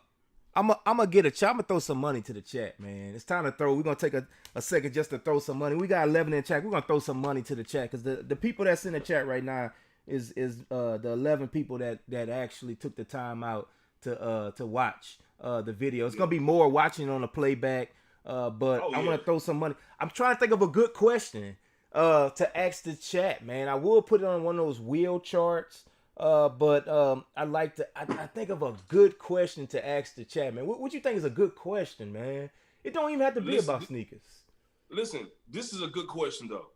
gonna throw some money to the chat, man. It's time to throw. We're gonna take a second just to throw some money. We got 11 in the chat. We're gonna throw some money to the chat because the people that's in the chat right now is the 11 people that actually took the time out to watch the video. It's gonna be more watching on the playback, but I want to throw some money. I'm trying to think of a good question to ask the chat, man. I will put it on one of those wheel charts. But I think of a good question to ask the chat, man. What you think is a good question, man? It don't even have to be about sneakers. Listen, this is a good question though.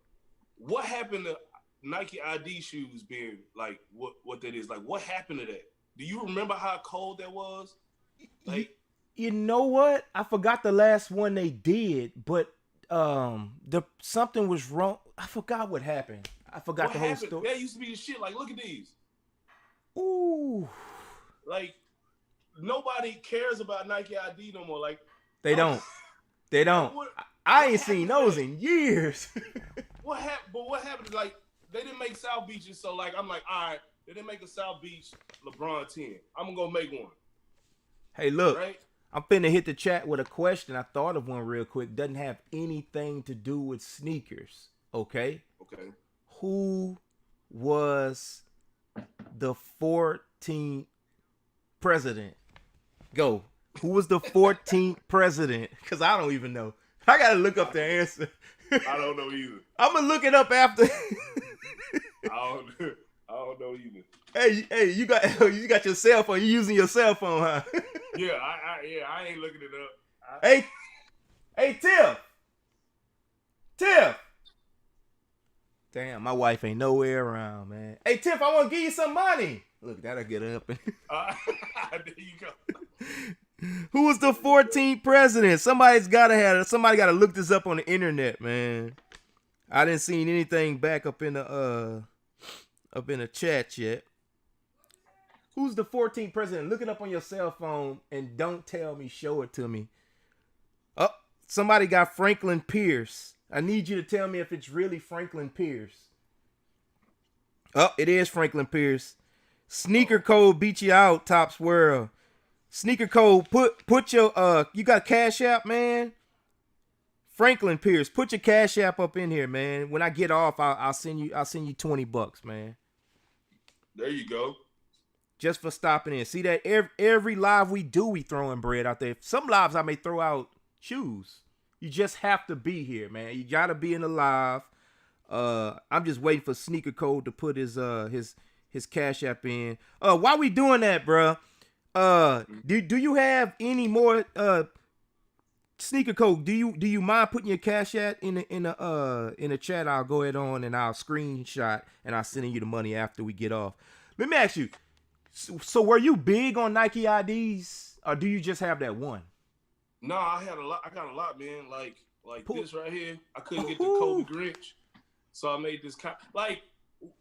What happened to Nike ID shoes being like what that is? Like, what happened to that? Do you remember how cold that was? Like, you know what? I forgot the last one they did, but something was wrong. I forgot what happened. I forgot the whole story. That used to be the shit. Like, look at these. Ooh. Like, nobody cares about Nike ID no more. Like They don't. They don't. I ain't seen those in years. What happened? But what happened? Like they didn't make South Beaches, so like I'm like, all right, they didn't make a South Beach LeBron 10. I'm gonna make one. Hey, look, right? I'm finna hit the chat with a question. I thought of one real quick. Doesn't have anything to do with sneakers. Okay. Okay. Who was the 14th president? Go. Who was the 14th president? Because I don't even know. I gotta look up the answer. I don't know either. I'm gonna look it up after. I don't know either. Hey, you got your cell phone. You using your cell phone, huh? Yeah, I ain't looking it up. Hey, Tiff. Damn, my wife ain't nowhere around, man. Hey, Tiff, I want to give you some money. Look, that'll get her up. There you go. Who was the 14th president? Somebody got to look this up on the internet, man. I didn't see anything back up in the chat yet. Who's the 14th president? Look it up on your cell phone and don't tell me, show it to me. Oh, somebody got Franklin Pierce. I need you to tell me if it's really Franklin Pierce. Oh, it is Franklin Pierce. Sneaker Code beat you out, Topps World. Sneaker Code, put your you got Cash App, man. Franklin Pierce, put your Cash App up in here, man. When I get off, I'll send you $20, man. There you go. Just for stopping in. See that every live we do, we throwing bread out there. Some lives I may throw out shoes. You just have to be here, man. You gotta be in the live. I'm just waiting for Sneaker Code to put his Cash App in. While we doing that, bro, do you have any more Sneaker Code? Do you mind putting your Cash App in the chat? I'll go ahead on and I'll screenshot and I'll send you the money after we get off. Let me ask you. So were you big on Nike IDs, or do you just have that one? No, I got a lot, man. Like this right here. I couldn't get the Kobe Grinch, so I made this like.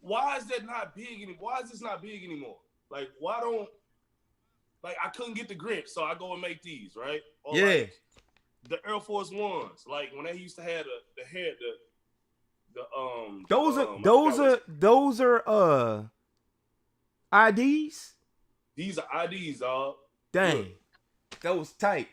Why is that not big anymore? Why is this not big anymore? Like, why don't I couldn't get the Grinch, so I go and make these, right? Or yeah. Like the Air Force Ones, like when they used to have those are IDs. These are IDs, dog. Dang, look. That was tight.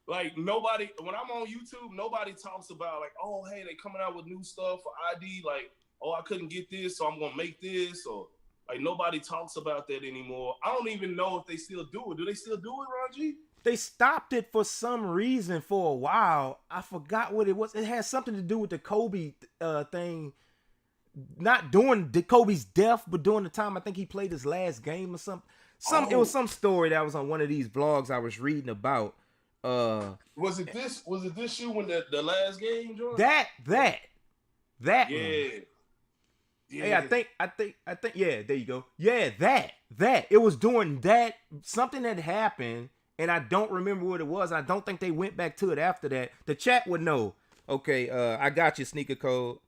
Like nobody, when I'm on YouTube, nobody talks about like, oh, hey, they coming out with new stuff for ID. Like, oh, I couldn't get this, so I'm gonna make this. Or like nobody talks about that anymore. I don't even know if they still do it. Do they still do it, Ron G? They stopped it for some reason for a while. I forgot what it was. It had something to do with the Kobe thing. Not during Kobe's death, but during the time I think he played his last game or something. It was some story that was on one of these blogs I was reading about. Was it this shoe when the last game, Jordan? That yeah. One. Yeah, I think yeah, there you go. Yeah, that. It was during that something that happened and I don't remember what it was. I don't think they went back to it after that. The chat would know. Okay, I got your Sneaker Code.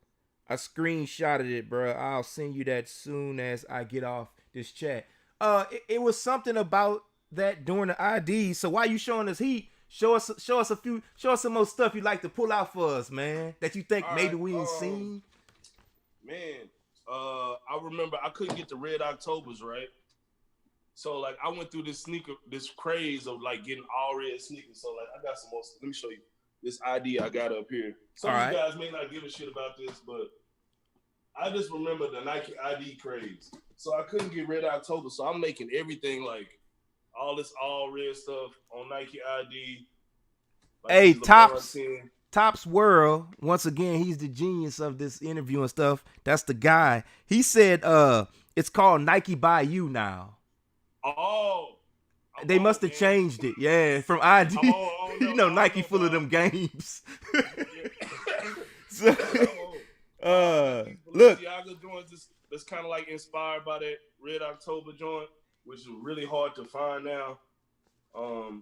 I screenshotted it, bro. I'll send you that soon as I get off this chat. It was something about that during the ID. So while you showing us heat, show us some more stuff you like to pull out for us, man. That you think maybe we ain't seen. Man, I remember I couldn't get the Red Octobers, right? So like I went through this craze of like getting all red sneakers. So like I got some more. Let me show you this ID I got up here. Some of you guys may not give a shit about this, but I just remember the Nike ID craze. So I couldn't get Red October. So I'm making everything like all this all red stuff on Nike ID. Like hey, Topps World. Once again, he's the genius of this interview and stuff. That's the guy. He said it's called Nike by You now. Oh. They must have changed it. Yeah, from ID. You know, Nike full of them games. So, look. Thiago joints that's kind of like inspired by that Red October joint, which is really hard to find now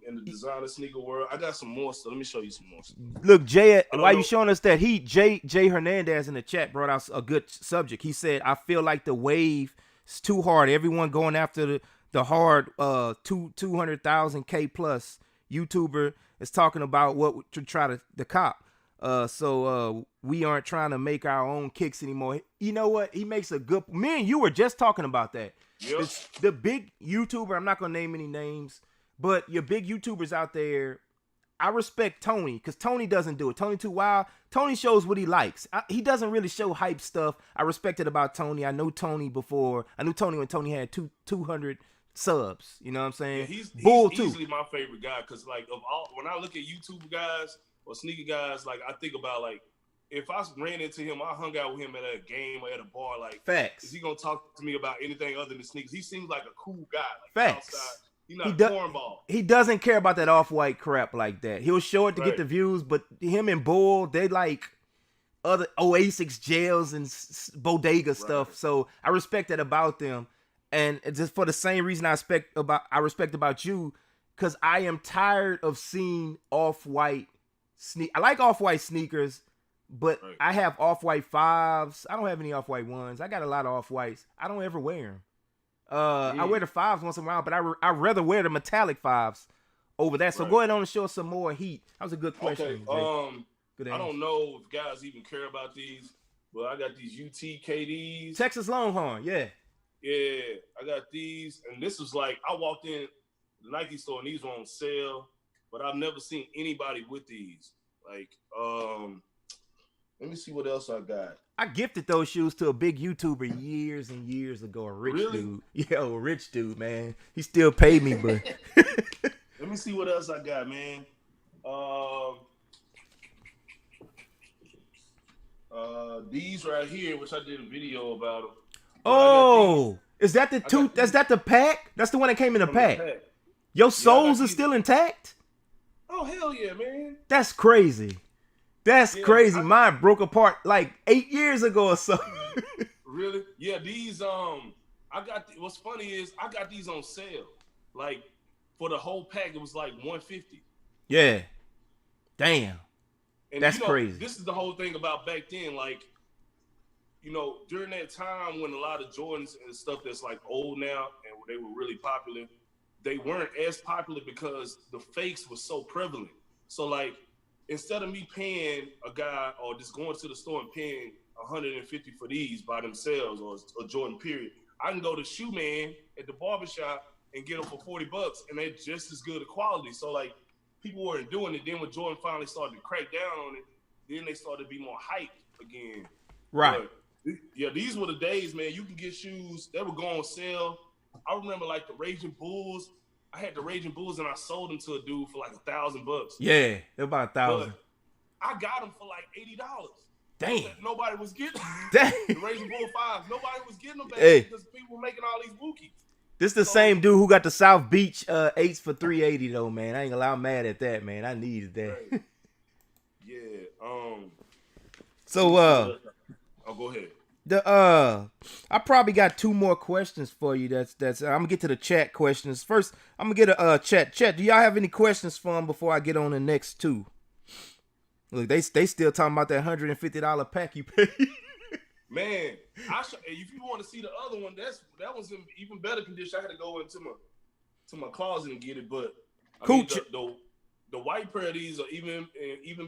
in the designer sneaker world. I got some more stuff. Let me show you some more stuff. Look, Jay, why you showing us that heat? Jay Hernandez in the chat brought out a good subject. He said, I feel like the wave is too hard. Everyone going after the hard 200,000K plus YouTuber is talking about what to try to cop. So we aren't trying to make our own kicks anymore. You know what? He makes a good. Me and you were just talking about that. Yep. The big YouTuber. I'm not gonna name any names, but your big YouTubers out there. I respect Tony because Tony doesn't do it. Tony too wild. Tony shows what he likes. He doesn't really show hype stuff. I respect it about Tony. I know Tony before. I knew Tony when Tony had 200 subs. You know what I'm saying? Yeah, he's too. Easily my favorite guy because like of all when I look at YouTube guys or sneaker guys, like I think about like if I ran into him, I hung out with him at a game or at a bar. Like, facts. Is he gonna talk to me about anything other than sneakers? He seems like a cool guy. Like, facts. Outside. He's not a cornball. He doesn't care about that off-white crap like that. He'll show it to right. get the views, but him and Bull, they like other Oasis gels and bodega stuff. So I respect that about them. And just for the same reason I respect about you, because I am tired of seeing off-white I like off-white sneakers, but I have off-white 5s. I don't have any off-white 1s. I got a lot of off-whites. I don't ever wear them. I wear the 5s once in a while, but I rather wear the metallic 5s over that. So go ahead on and show us some more heat. That was a good question. Okay. Good I don't know if guys even care about these, but I got these UTKDs. Texas Longhorn, yeah. Yeah, I got these, and this was like I walked in the Nike store and these were on sale, but I've never seen anybody with these. Like, let me see what else I got. I gifted those shoes to a big YouTuber years and years ago. A rich dude. Yeah, a rich dude, man. He still paid me, but let me see what else I got, man. These right here, which I did a video about them. Oh, is that the two? Is that the pack? That's the one that came in the pack. Your soles are still intact? Oh, hell yeah, man. That's crazy. That's crazy. Mine broke apart like 8 years ago or so. Really? Yeah, these what's funny is I got these on sale. Like for the whole pack it was like $150. Yeah. Damn. And that's crazy. This is the whole thing about back then, like, you know, during that time when a lot of Jordans and stuff that's like old now and they were really popular, they weren't as popular because the fakes were so prevalent. So like instead of me paying a guy or just going to the store and paying $150 for these by themselves or a Jordan period, I can go to Shoe Man at the barbershop and get them for $40 and they're just as good a quality. So like people weren't doing it. Then when Jordan finally started to crack down on it, then they started to be more hyped again. Right. But, yeah, these were the days, man. You can get shoes that would go on sale. I remember like the Raging Bulls. I had the Raging Bulls and I sold them to a dude for like $1,000. Yeah, they're about $1,000. I got them for like $80. Damn. Nobody was getting Damn. the Raging Bull 5s. Nobody was getting them back because people were making all these bookies. This the same dude who got the South Beach 8s for $380 though, man. I ain't gonna lie, I'm mad at that, man. I needed that. Right. Yeah. So oh, go ahead. I probably got 2 more questions for you. That's I'm gonna get to the chat questions first. I'm gonna get a chat. Do y'all have any questions for them before I get on the next 2? Look, they still talking about that $150 pack you paid. Man, if you want to see the other one, that was in even better condition. I had to go into my closet and get it, but cool. I mean, the white pair of these are even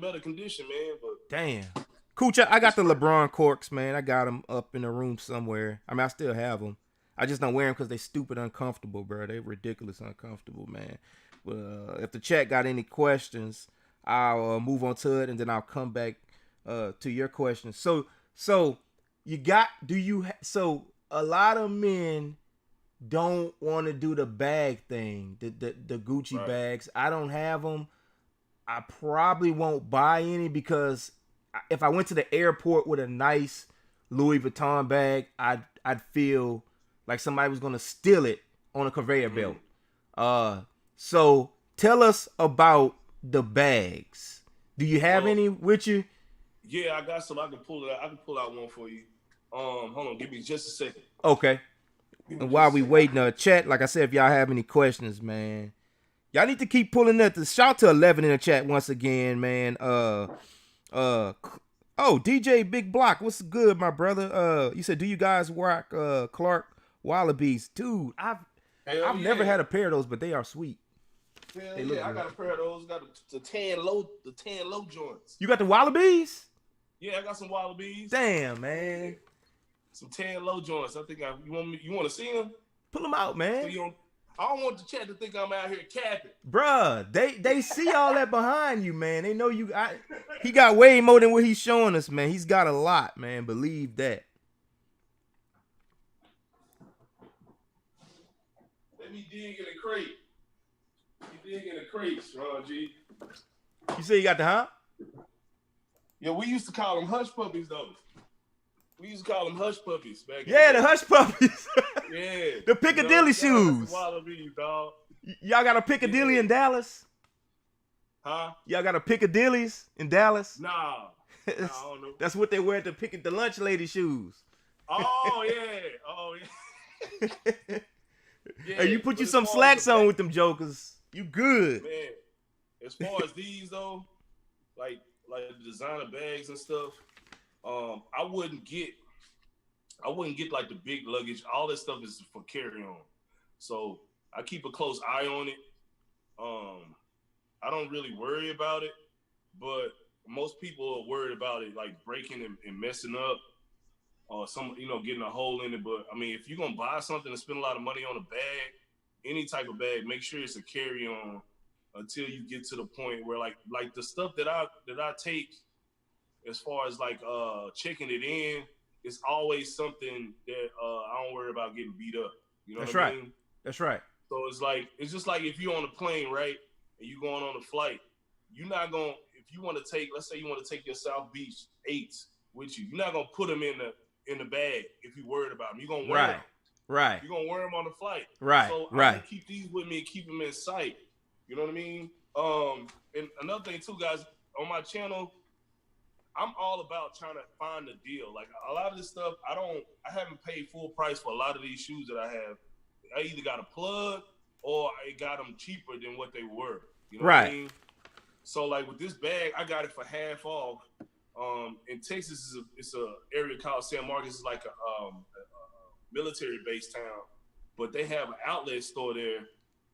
better condition, man. But damn. Cool, I got the LeBron corks, man. I got them up in the room somewhere. I mean, I still have them. I just don't wear them because they stupid uncomfortable, bro. They ridiculous uncomfortable, man. But if the chat got any questions, I'll move on to it, and then I'll come back to your questions. So a lot of men don't want to do the bag thing, the Gucci bags. I don't have them. I probably won't buy any because if I went to the airport with a nice Louis Vuitton bag, I'd feel like somebody was gonna steal it on a conveyor belt. So tell us about the bags. Do you have any with you? Yeah, I got some. I can pull it out. I can pull out one for you. Hold on, give me just a second. Okay. And while we waiting, chat, like I said, if y'all have any questions, man, y'all need to keep pulling up. Shout out to 11 in the chat once again, man. DJ Big Block, what's good, my brother? You said, do you guys rock Clark Wallabies? Dude, Hell I've never had a pair of those, but they are sweet. Hell They look yeah, I good. got a pair of those. Got the tan low joints. You got the Wallabies? Yeah, I got some Wallabies. Damn, man. Some tan low joints. I think you want to see them? Pull them out, So man. I don't want the chat to think I'm out here capping. Bruh, they see all that behind you, man. They know you. He got way more than what he's showing us, man. He's got a lot, man. Believe that. Let me dig in the crate. You dig in the crates, Ron G. You say you got the huh? Yeah, we used to call them hush puppies, though. We used to call them hush puppies back Yeah, in the hush puppies. Yeah. The Piccadilly shoes. Wallabies, dog. Y'all got a Piccadilly in Dallas? Huh? Y'all got a Piccadilly's in Dallas? Nah. I don't know. That's what they wear at the lunch lady shoes. Oh, yeah. Oh, yeah. Yeah, Hey, you put but you as some far as slacks the on with them jokers. You good. Man, as far as these, though, like the designer bags and stuff, I wouldn't get like the big luggage. All this stuff is for carry on. So I keep a close eye on it. I don't really worry about it, but most people are worried about it like breaking and messing up or getting a hole in it. But I mean, if you're gonna buy something and spend a lot of money on a bag, any type of bag, make sure it's a carry on until you get to the point where like the stuff that I take as far as like checking it in, it's always something that I don't worry about getting beat up. You know That's what I right. mean? That's right. So it's just like if you're on a plane, right, and you're going on a flight, you're not gonna, if you want to take, let's say you want to take your South Beach 8s with you, you're not gonna put them in the bag if you're worried about them. You're gonna wear them. Right. You're gonna wear them on the flight. Right. So I'm Right. gonna keep these with me and keep them in sight. You know what I mean? And another thing too, guys, on my channel, I'm all about trying to find a deal. Like a lot of this stuff, I haven't paid full price for a lot of these shoes that I have. I either got a plug or I got them cheaper than what they were. You know what I mean? So like with this bag, I got it for half off. In Texas, it's a area called San Marcos. It's like a military base town, but they have an outlet store there.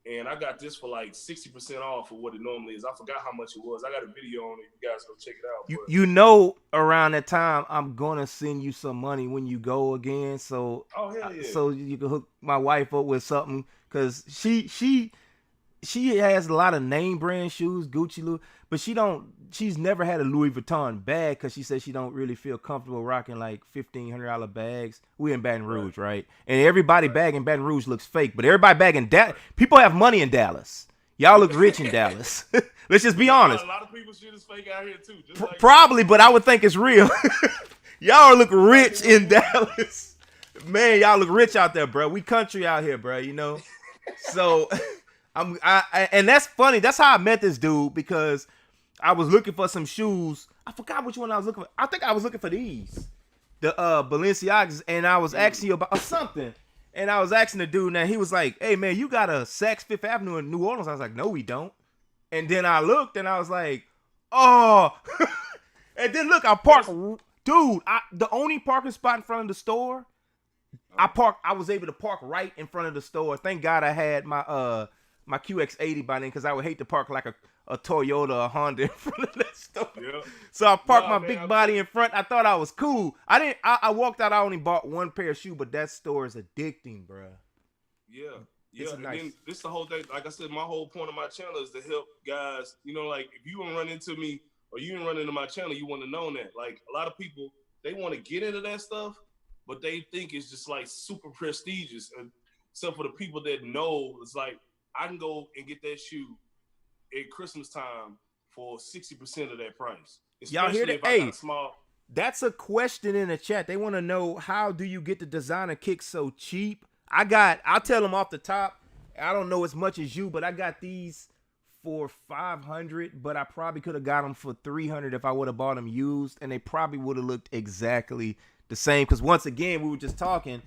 And I got this for like 60% off of what it normally is. I forgot how much it was. I got a video on it. You guys go check it out. You know, around that time, I'm gonna send you some money when you go again. So, so you can hook my wife up with something, cause she has a lot of name brand shoes, Gucci, but she's never had a Louis Vuitton bag because she says she don't really feel comfortable rocking like $1,500 bags. We in Baton Rouge, right? And everybody bag in Baton Rouge looks fake, but everybody bag in Dallas, people have money in Dallas. Y'all look rich in Dallas. Let's just be honest. A lot of people shit is fake out here too. Probably, but I would think it's real. Y'all look rich in Dallas. Man, y'all look rich out there, bro. We country out here, bro, you know? So and that's funny. That's how I met this dude, because I was looking for some shoes. I forgot which one I was looking for. I think I was looking for these, the Balenciagas, and I was asking you about something. And I was asking the dude, and he was like, "Hey man, you got a Saks Fifth Avenue in New Orleans?" I was like, "No, we don't." And then I looked, and I was like, "Oh." And then look, I parked, dude. The only parking spot in front of the store, I was able to park right in front of the store. Thank God I had my my QX80 by then, because I would hate to park like a Toyota or a Honda in front of that store. Yeah. So I parked my big body in front. I thought I was cool. I walked out. I only bought one pair of shoes, but that store is addicting, bro. Yeah. And then this is the whole thing. Like I said, my whole point of my channel is to help guys. You know, like if you want to run into me or you didn't run into my channel, you want to know that. Like a lot of people, they want to get into that stuff, but they think it's just like super prestigious. Except for the people that know, it's like, I can go and get that shoe at Christmas time for 60% of that price. Y'all hear that? Hey, that's a question in the chat. They want to know, how do you get the designer kicks so cheap? I'll tell them off the top, I don't know as much as you, but I got these for $500, but I probably could have got them for $300 if I would have bought them used, and they probably would have looked exactly the same. Because once again, we were just talking,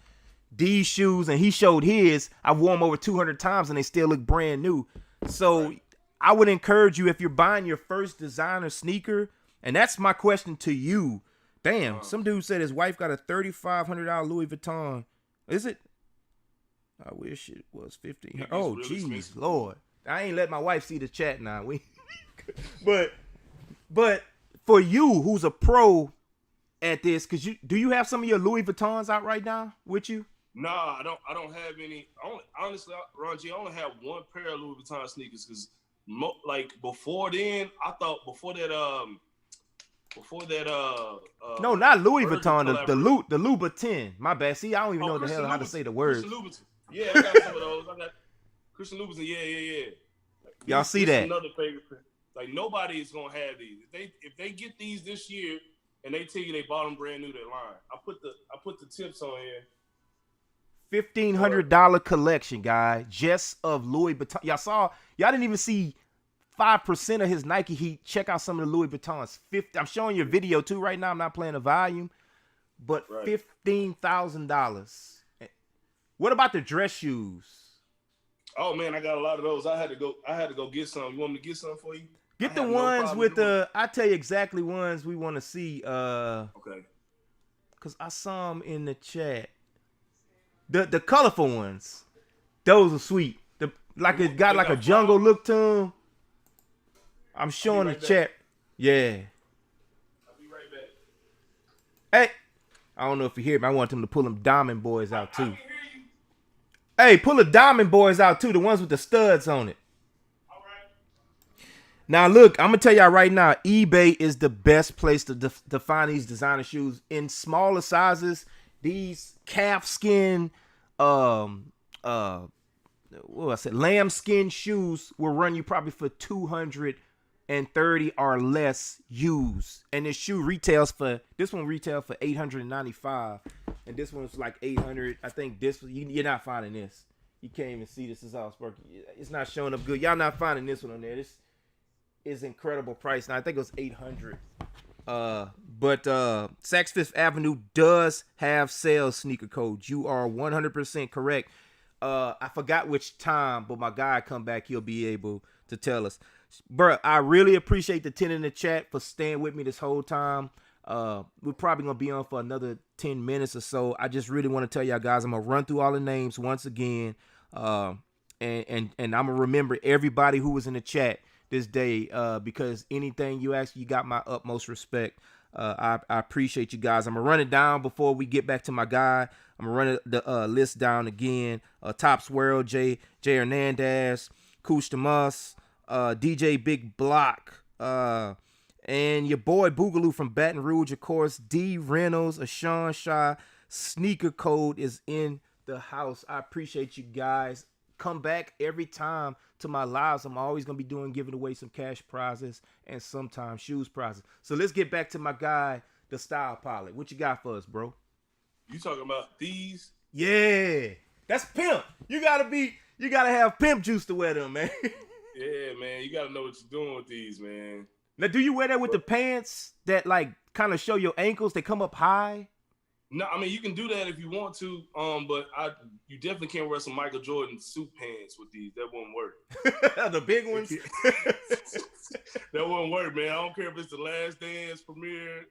these shoes, and he showed his, I've worn them over 200 times and they still look brand new. So I would encourage you, if you're buying your first designer sneaker, and that's my question to you. Damn, some dude said his wife got a $3,500 Louis Vuitton. Is it? I wish it was 15. It gets Oh, real jeez, expensive. Lord. I ain't let my wife see the chat now. But for you, who's a pro at this, do you have some of your Louis Vuittons out right now with you? Nah, I don't have any. Honestly, Ron G, I only have one pair of Louis Vuitton sneakers because, like before then, I thought before that No, not Louis Virgil Vuitton, collaboration. the Louboutin. My bad. See, I don't even know the hell how to say the words. Christian Louboutin. Yeah, I got some of those. I got Christian Louboutin. Yeah. Y'all see that? Another favorite. Like nobody is gonna have these. If they get these this year and they tell you they bought them brand new, they're lying. I put the tips on here. $1,500 collection, guy, just of Louis Vuitton. Y'all didn't even see 5% of his Nike Heat. Check out some of the Louis Vuittons. I'm showing you a video too right now. I'm not playing the volume, but right. $15,000. What about the dress shoes? Oh man, I got a lot of those. I had to go get some. You want me to get some for you? Get the ones with the. I tell you exactly ones we want to see. Okay. Cause I saw them in the chat. The colorful ones, those are sweet. It got like a jungle look to them. I'm showing the chat. Yeah. I'll be right back. Hey, I don't know if you hear me. I want them to pull them Diamond Boys out too. Hey, pull the Diamond Boys out too. The ones with the studs on it. All right. Now look, I'm gonna tell y'all right now. eBay is the best place to find these designer shoes in smaller sizes. These calfskin, lambskin shoes will run you probably for $230 or less used, and this shoe retails for $895, and this one's like $800. I think you're not finding this. You can't even see this. Is all sparky. It's not showing up good. Y'all not finding this one on there. This is incredible price. Now I think it was $800. But Saks Fifth Avenue does have sales sneaker codes. You are 100% correct. I forgot which time, but my guy come back, he'll be able to tell us. Bruh, I really appreciate the 10 in the chat for staying with me this whole time. We're probably gonna be on for another 10 minutes or so. I just really want to tell y'all guys, I'm gonna run through all the names once again. And I'm gonna remember everybody who was in the chat this day, because anything you ask, you got my utmost respect. I appreciate you guys. I'm gonna run it down before we get back to my guy. I'm gonna run the list down again. Top Swirl, J Hernandez, Koosh Damas, DJ Big Block, and your boy Boogaloo from Baton Rouge, of course. D Reynolds, Ashawn Shaw. Sneaker Code is in the house. I appreciate you guys. Come back every time to my lives. I'm always going to be giving away some cash prizes and sometimes shoes prizes. So let's get back to my guy, the Style Pilot. What you got for us, bro? You talking about these? Yeah. That's pimp. You got to have pimp juice to wear them, man. Yeah, man. You got to know what you're doing with these, man. Now, do you wear that with the pants that like kind of show your ankles? They come up high? No, I mean, you can do that if you want to, but you definitely can't wear some Michael Jordan suit pants with these. That wouldn't work. The big ones? That wouldn't work, man. I don't care if it's the Last Dance premiere,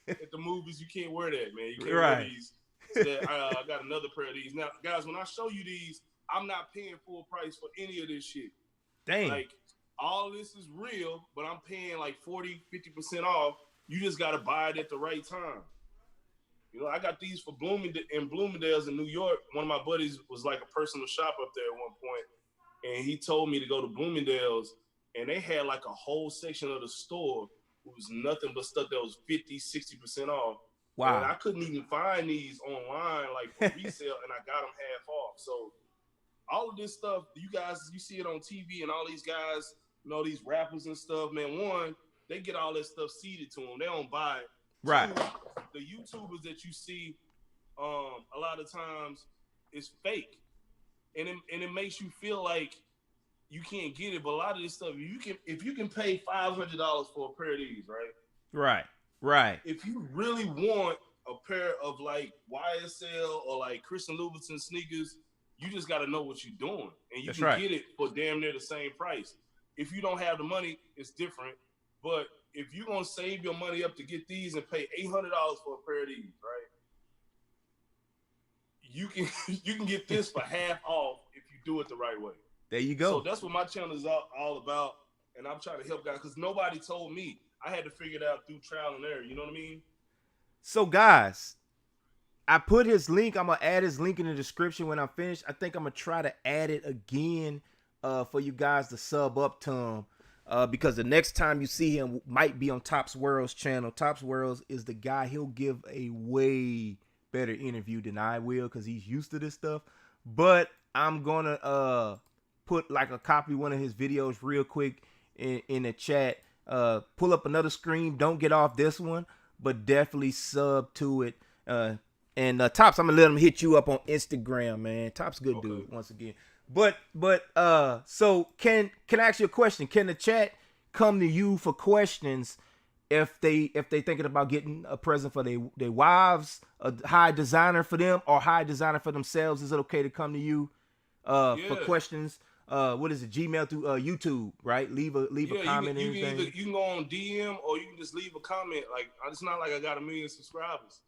at the movies. You can't wear that, man. You can't wear these. So I got another pair of these. Now, guys, when I show you these, I'm not paying full price for any of this shit. Dang. Like, all of this is real, but I'm paying like 40, 50% off. You just got to buy it at the right time. I got these for Bloomingdale's in New York. One of my buddies was like a personal shop up there at one point, and he told me to go to Bloomingdale's, and they had like a whole section of the store that was nothing but stuff that was 50, 60% off. Wow. And I couldn't even find these online like for resale, and I got them half off. So all of this stuff, you see it on TV, and all these guys, these rappers and stuff, man, one, they get all this stuff seeded to them. They don't buy it. Right. Two, the YouTubers that you see, a lot of times, is fake, and it makes you feel like you can't get it. But a lot of this stuff, if you can pay $500 for a pair of these, right. If you really want a pair of like YSL or like Christian Louboutin sneakers, you just got to know what you're doing, and you can get it for damn near the same price. If you don't have the money, it's different, but if you're going to save your money up to get these and pay $800 for a pair of these, right? you can you can get this for half off if you do it the right way. There you go. So that's what my channel is all about, and I'm trying to help guys because nobody told me. I had to figure it out through trial and error. You know what I mean? So guys, I put his link. I'm gonna add his link in the description when I'm finished. I think I'm gonna try to add it again for you guys to sub up to him. Because the next time you see him might be on Tops World's channel. Tops World's is the guy. He'll give a way better interview than I will because he's used to this stuff. But I'm gonna put like a copy of one of his videos real quick in the chat. Pull up another screen. Don't get off this one, but definitely sub to it. And Tops, I'm gonna let him hit you up on Instagram, man. Tops good dude once again. But so can I ask you a question? Can the chat come to you for questions if they thinking about getting a present for their wives, a high designer for them, or high designer for themselves? Is it okay to come to you for questions? What is it? Gmail through YouTube, right? Leave a comment. You can go on DM or you can just leave a comment. Like it's not like I got 1 million subscribers.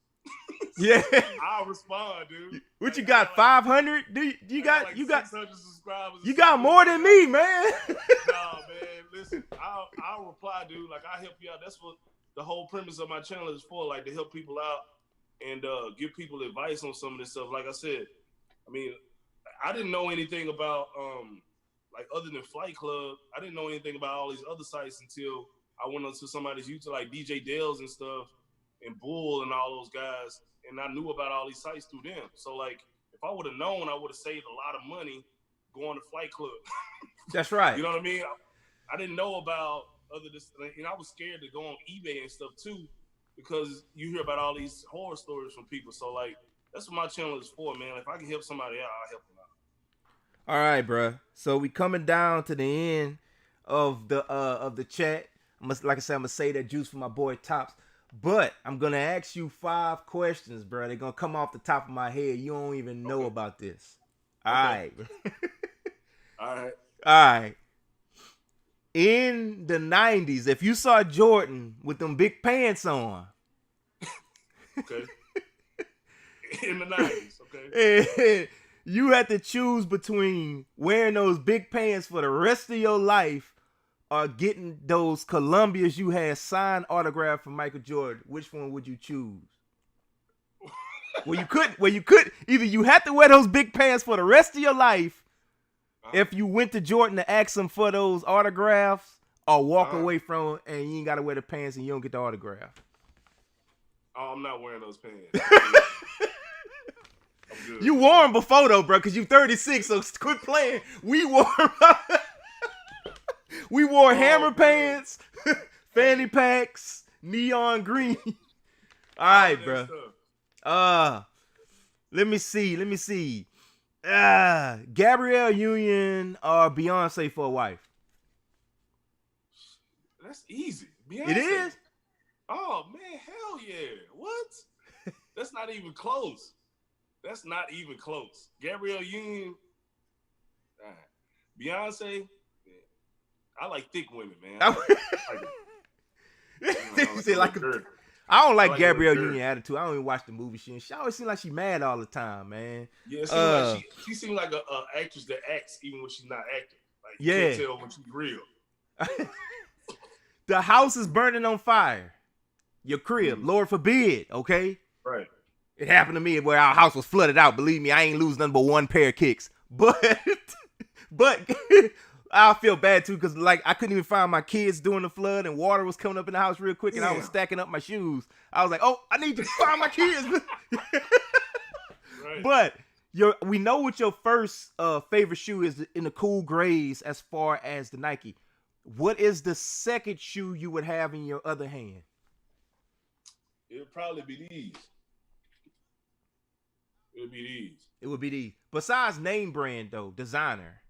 Yeah, I'll respond, dude. What you got? 500? You got 600 subscribers. You got more than me, man. Nah, man. Listen, I'll reply, dude. Like I help you out. That's what the whole premise of my channel is for. Like to help people out and give people advice on some of this stuff. Like I said, I mean, I didn't know anything about like other than Flight Club. I didn't know anything about all these other sites until I went onto somebody's YouTube, like DJ Dale's and stuff. And Bull and all those guys, and I knew about all these sites through them. So, like, if I would have known, I would have saved a lot of money going to Flight Club. That's right. You know what I mean? I didn't know about other this, and I was scared to go on eBay and stuff too, because you hear about all these horror stories from people. So, like, that's what my channel is for, man. If I can help somebody out, I'll help them out. All right, bro. So we coming down to the end of the chat. Like I said, I'm gonna say that juice for my boy Tops. But I'm going to ask you 5 questions, bro. They're going to come off the top of my head. You don't even know about this. All right. All right. All right. In the 90s, if you saw Jordan with them big pants on. Okay. In the 90s, okay. You had to choose between wearing those big pants for the rest of your life or getting those Columbias you had signed autograph from Michael Jordan. Which one would you choose? Well, you could either you had to wear those big pants for the rest of your life if you went to Jordan to ask him for those autographs, or walk away from him and you ain't got to wear the pants and you don't get the autograph. Oh, I'm not wearing those pants. I'm good. You wore them before though, bro, because you 36, so quit playing. We wore We wore hammer pants, fanny packs, neon green. All right, bro. Let me see. Gabrielle Union or Beyonce for a wife? That's easy. Beyonce. It is? Oh, man, hell yeah. What? That's not even close. Gabrielle Union. Beyonce. I like thick women, man. I don't like Gabrielle Union attitude. I don't even watch the movie. She always seems like she mad all the time, man. Yeah, she seems like a actress that acts even when she's not acting. Like you can't tell when she's real. The house is burning on fire. Your crib, Lord forbid, okay? Right. It happened to me where our house was flooded out. Believe me, I ain't lose nothing but one pair of kicks. But I feel bad too, because like I couldn't even find my kids during the flood, and water was coming up in the house real quick, and I was stacking up my shoes. I was like, "Oh, I need to find my kids." Right. But we know what your first favorite shoe is in the cool grays as far as the Nike. What is the second shoe you would have in your other hand? It would probably be these. It would be these. Besides name brand though, designer.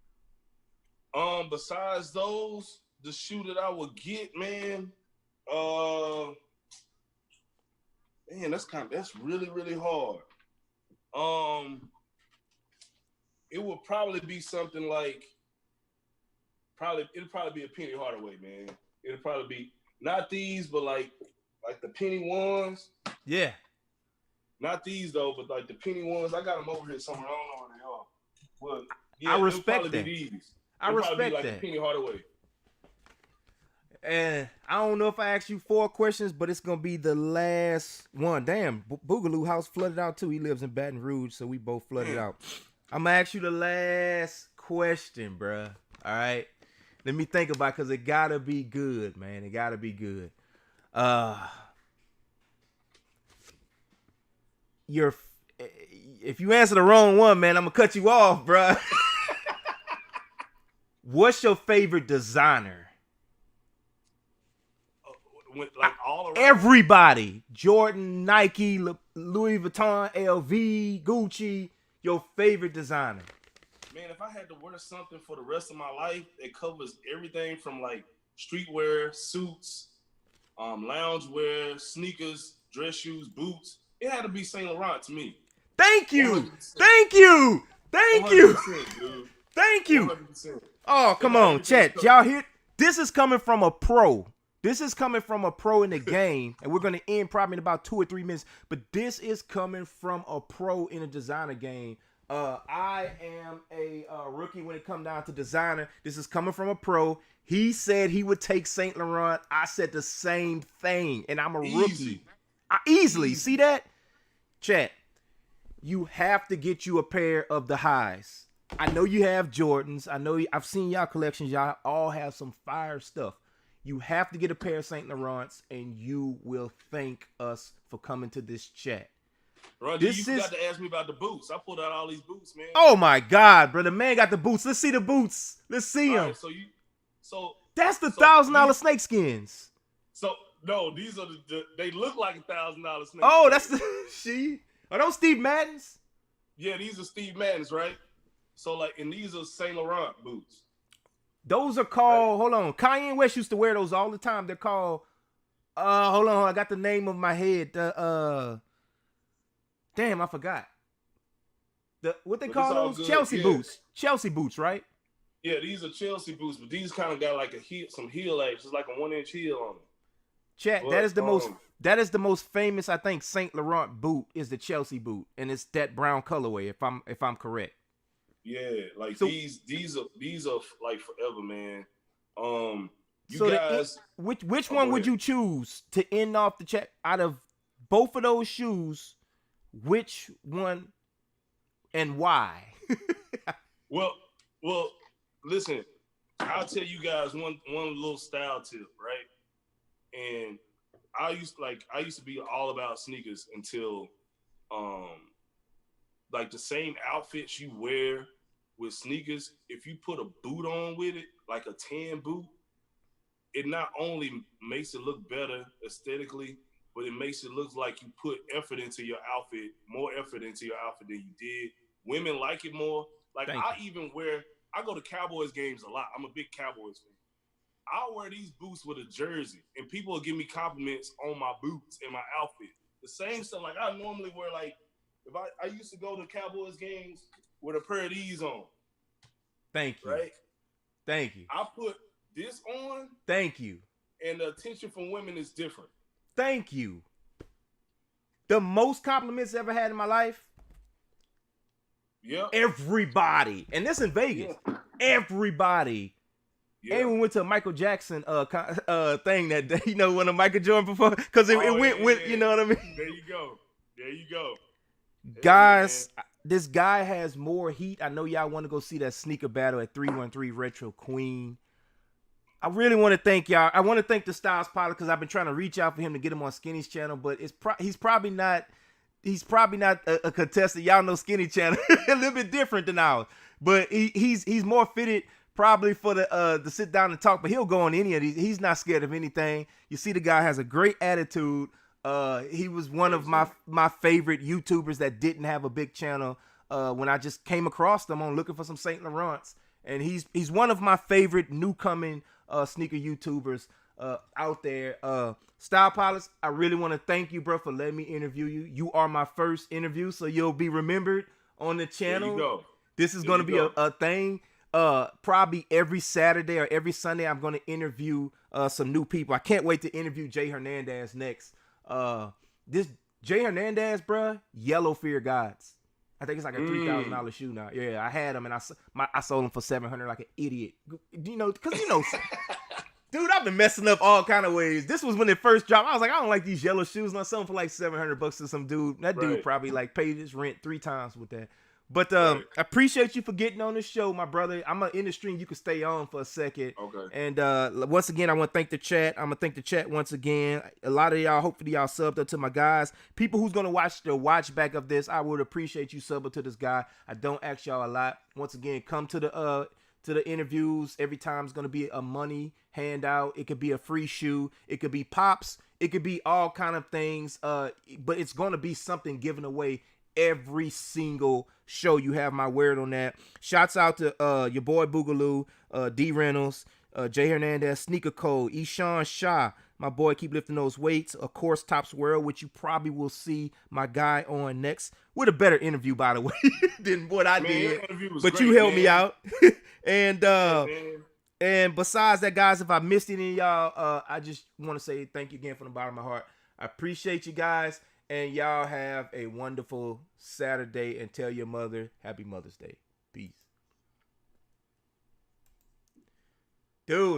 Besides those, the shoe that I would get, man, that's really, really hard. It would probably be something like, it'd probably be a Penny Hardaway, man. It'd probably be not these, but like the penny ones. Yeah. Not these though, but like the penny ones. I got them over here somewhere. I don't know where they are. Well, yeah, I it'll respect probably that. be these. I It'll probably be respect like that. a Penny Hardaway. And I don't know if I asked you 4 questions, but it's gonna be the last one. Damn, Boogaloo house flooded out too. He lives in Baton Rouge, so we both flooded out. I'm gonna ask you the last question, bruh. All right, let me think about it, cause it gotta be good, man. It gotta be good. If you answer the wrong one, man, I'm gonna cut you off, bruh. What's your favorite designer? Like all around. Everybody. Jordan, Nike, Louis Vuitton, LV, Gucci. Your favorite designer. Man, if I had to wear something for the rest of my life, it covers everything from like streetwear, suits, loungewear, sneakers, dress shoes, boots. It had to be Saint Laurent to me. Thank you. 100%. Thank you. Thank you. 100%, dude. Thank you. 100%. Oh, come on, chat. Y'all hear? This is coming from a pro. This is coming from a pro in the game, and we're going to end probably in about 2 or 3 minutes. But this is coming from a pro in a designer game. I am a rookie when it comes down to designer. This is coming from a pro. He said he would take Saint Laurent. I said the same thing, and I'm a rookie. Easily. See that? Chat, you have to get you a pair of the highs. I know you have Jordans. I know I've seen y'all collections. Y'all all have some fire stuff. You have to get a pair of Saint Laurents, and you will thank us for coming to this chat. Ron, you forgot to ask me about the boots. I pulled out all these boots, man. Oh my God, bro! The man got the boots. Let's see the boots. Let's see them. Right, that's the $1,000 snake skins. So no, these are they look like $1,000 snake. Oh, skins. that's are those Steve Maddens? Yeah, these are Steve Maddens, right? So like, and these are Saint Laurent boots. Those are called, hold on. Kanye West used to wear those all the time. They're called, hold on. I got the name of my head. Damn, I forgot. What they call those? Chelsea boots. Chelsea boots, right? Yeah, these are Chelsea boots, but these kind of got like some heel edge. It's like a 1-inch heel on them. Chat, but, that is the most famous, I think, Saint Laurent boot is the Chelsea boot. And it's that brown colorway, if I'm correct. Yeah, like so, these are like forever, man. You guys, which one would you choose to end off the chat out of both of those shoes? Which one and why? well, listen, I'll tell you guys one little style tip, right? And I used to be all about sneakers until like the same outfits you wear with sneakers, if you put a boot on with it, like a tan boot, it not only makes it look better aesthetically, but it makes it look like you put effort into your outfit, more effort into your outfit than you did. Women like it more. Like I go to Cowboys games a lot. I'm a big Cowboys fan. I'll wear these boots with a jersey, and people will give me compliments on my boots and my outfit. The same stuff, like I normally wear, like, if I used to go to Cowboys games with a pair of these on. Thank you. Right? Thank you. I put this on. Thank you. And the attention from women is different. Thank you. The most compliments I ever had in my life. Yeah. Everybody. And this in Vegas. Yeah. Everybody. Yeah. And we went to a Michael Jackson thing that day, you know, when a Michael Jordan performed, because it went, you know what I mean? There you go. Guys, this guy has more heat. I know y'all want to go see that sneaker battle at 313 Retro Queen. I really want to thank y'all. I want to thank the Styles Pilot because I've been trying to reach out for him to get him on Skinny's channel, but he's probably not a contestant. Y'all know Skinny channel a little bit different than ours, but he's more fitted probably for the sit down and talk. But he'll go on any of these. He's not scared of anything. You see, the guy has a great attitude. He was one of my favorite YouTubers that didn't have a big channel when I just came across them on looking for some Saint Laurents, and he's one of my favorite newcoming sneaker YouTubers out there. Style Pilots, I really want to thank you, bro, for letting me interview you. You are my first interview, so you'll be remembered on the channel. There you go. This is going to be a thing. Probably every Saturday or every Sunday, I'm going to interview some new people. I can't wait to interview Jay Hernandez next. Jay Hernandez, bruh, Yellow Fear Gods. I think it's like a $3,000 shoe now. Yeah, I had them and I sold them for $700 like an idiot. You know, because you know, dude, I've been messing up all kind of ways. This was when it first dropped. I was like, I don't like these yellow shoes, and I sold them for like $700 to some dude. That dude probably like paid his rent 3 times with that. But I appreciate you for getting on the show, my brother. I'm gonna end the stream. You can stay on for a second. Okay. And once again, I want to thank the chat. I'm gonna thank the chat once again. A lot of y'all, hopefully y'all subbed up to my guys. People who's gonna watch the watch back of this, I would appreciate you subbing to this guy. I don't ask y'all a lot. Once again, come to the interviews. Every time it's gonna be a money handout. It could be a free shoe. It could be pops. It could be all kind of things. But it's gonna be something given away every single show. You have my word on that. Shouts out to your boy Boogaloo, D Reynolds, Jay Hernandez, Sneaker Code, Eshawn Shah, my boy Keep Lifting Those Weights, of course Tops World, which you probably will see my guy on next with a better interview, by the way, than what I did. But great, you helped me out. And besides that, guys, if I missed any of y'all, I just want to say thank you again from the bottom of my heart. I appreciate you guys. And y'all have a wonderful Saturday, and tell your mother Happy Mother's Day. Peace. Dude,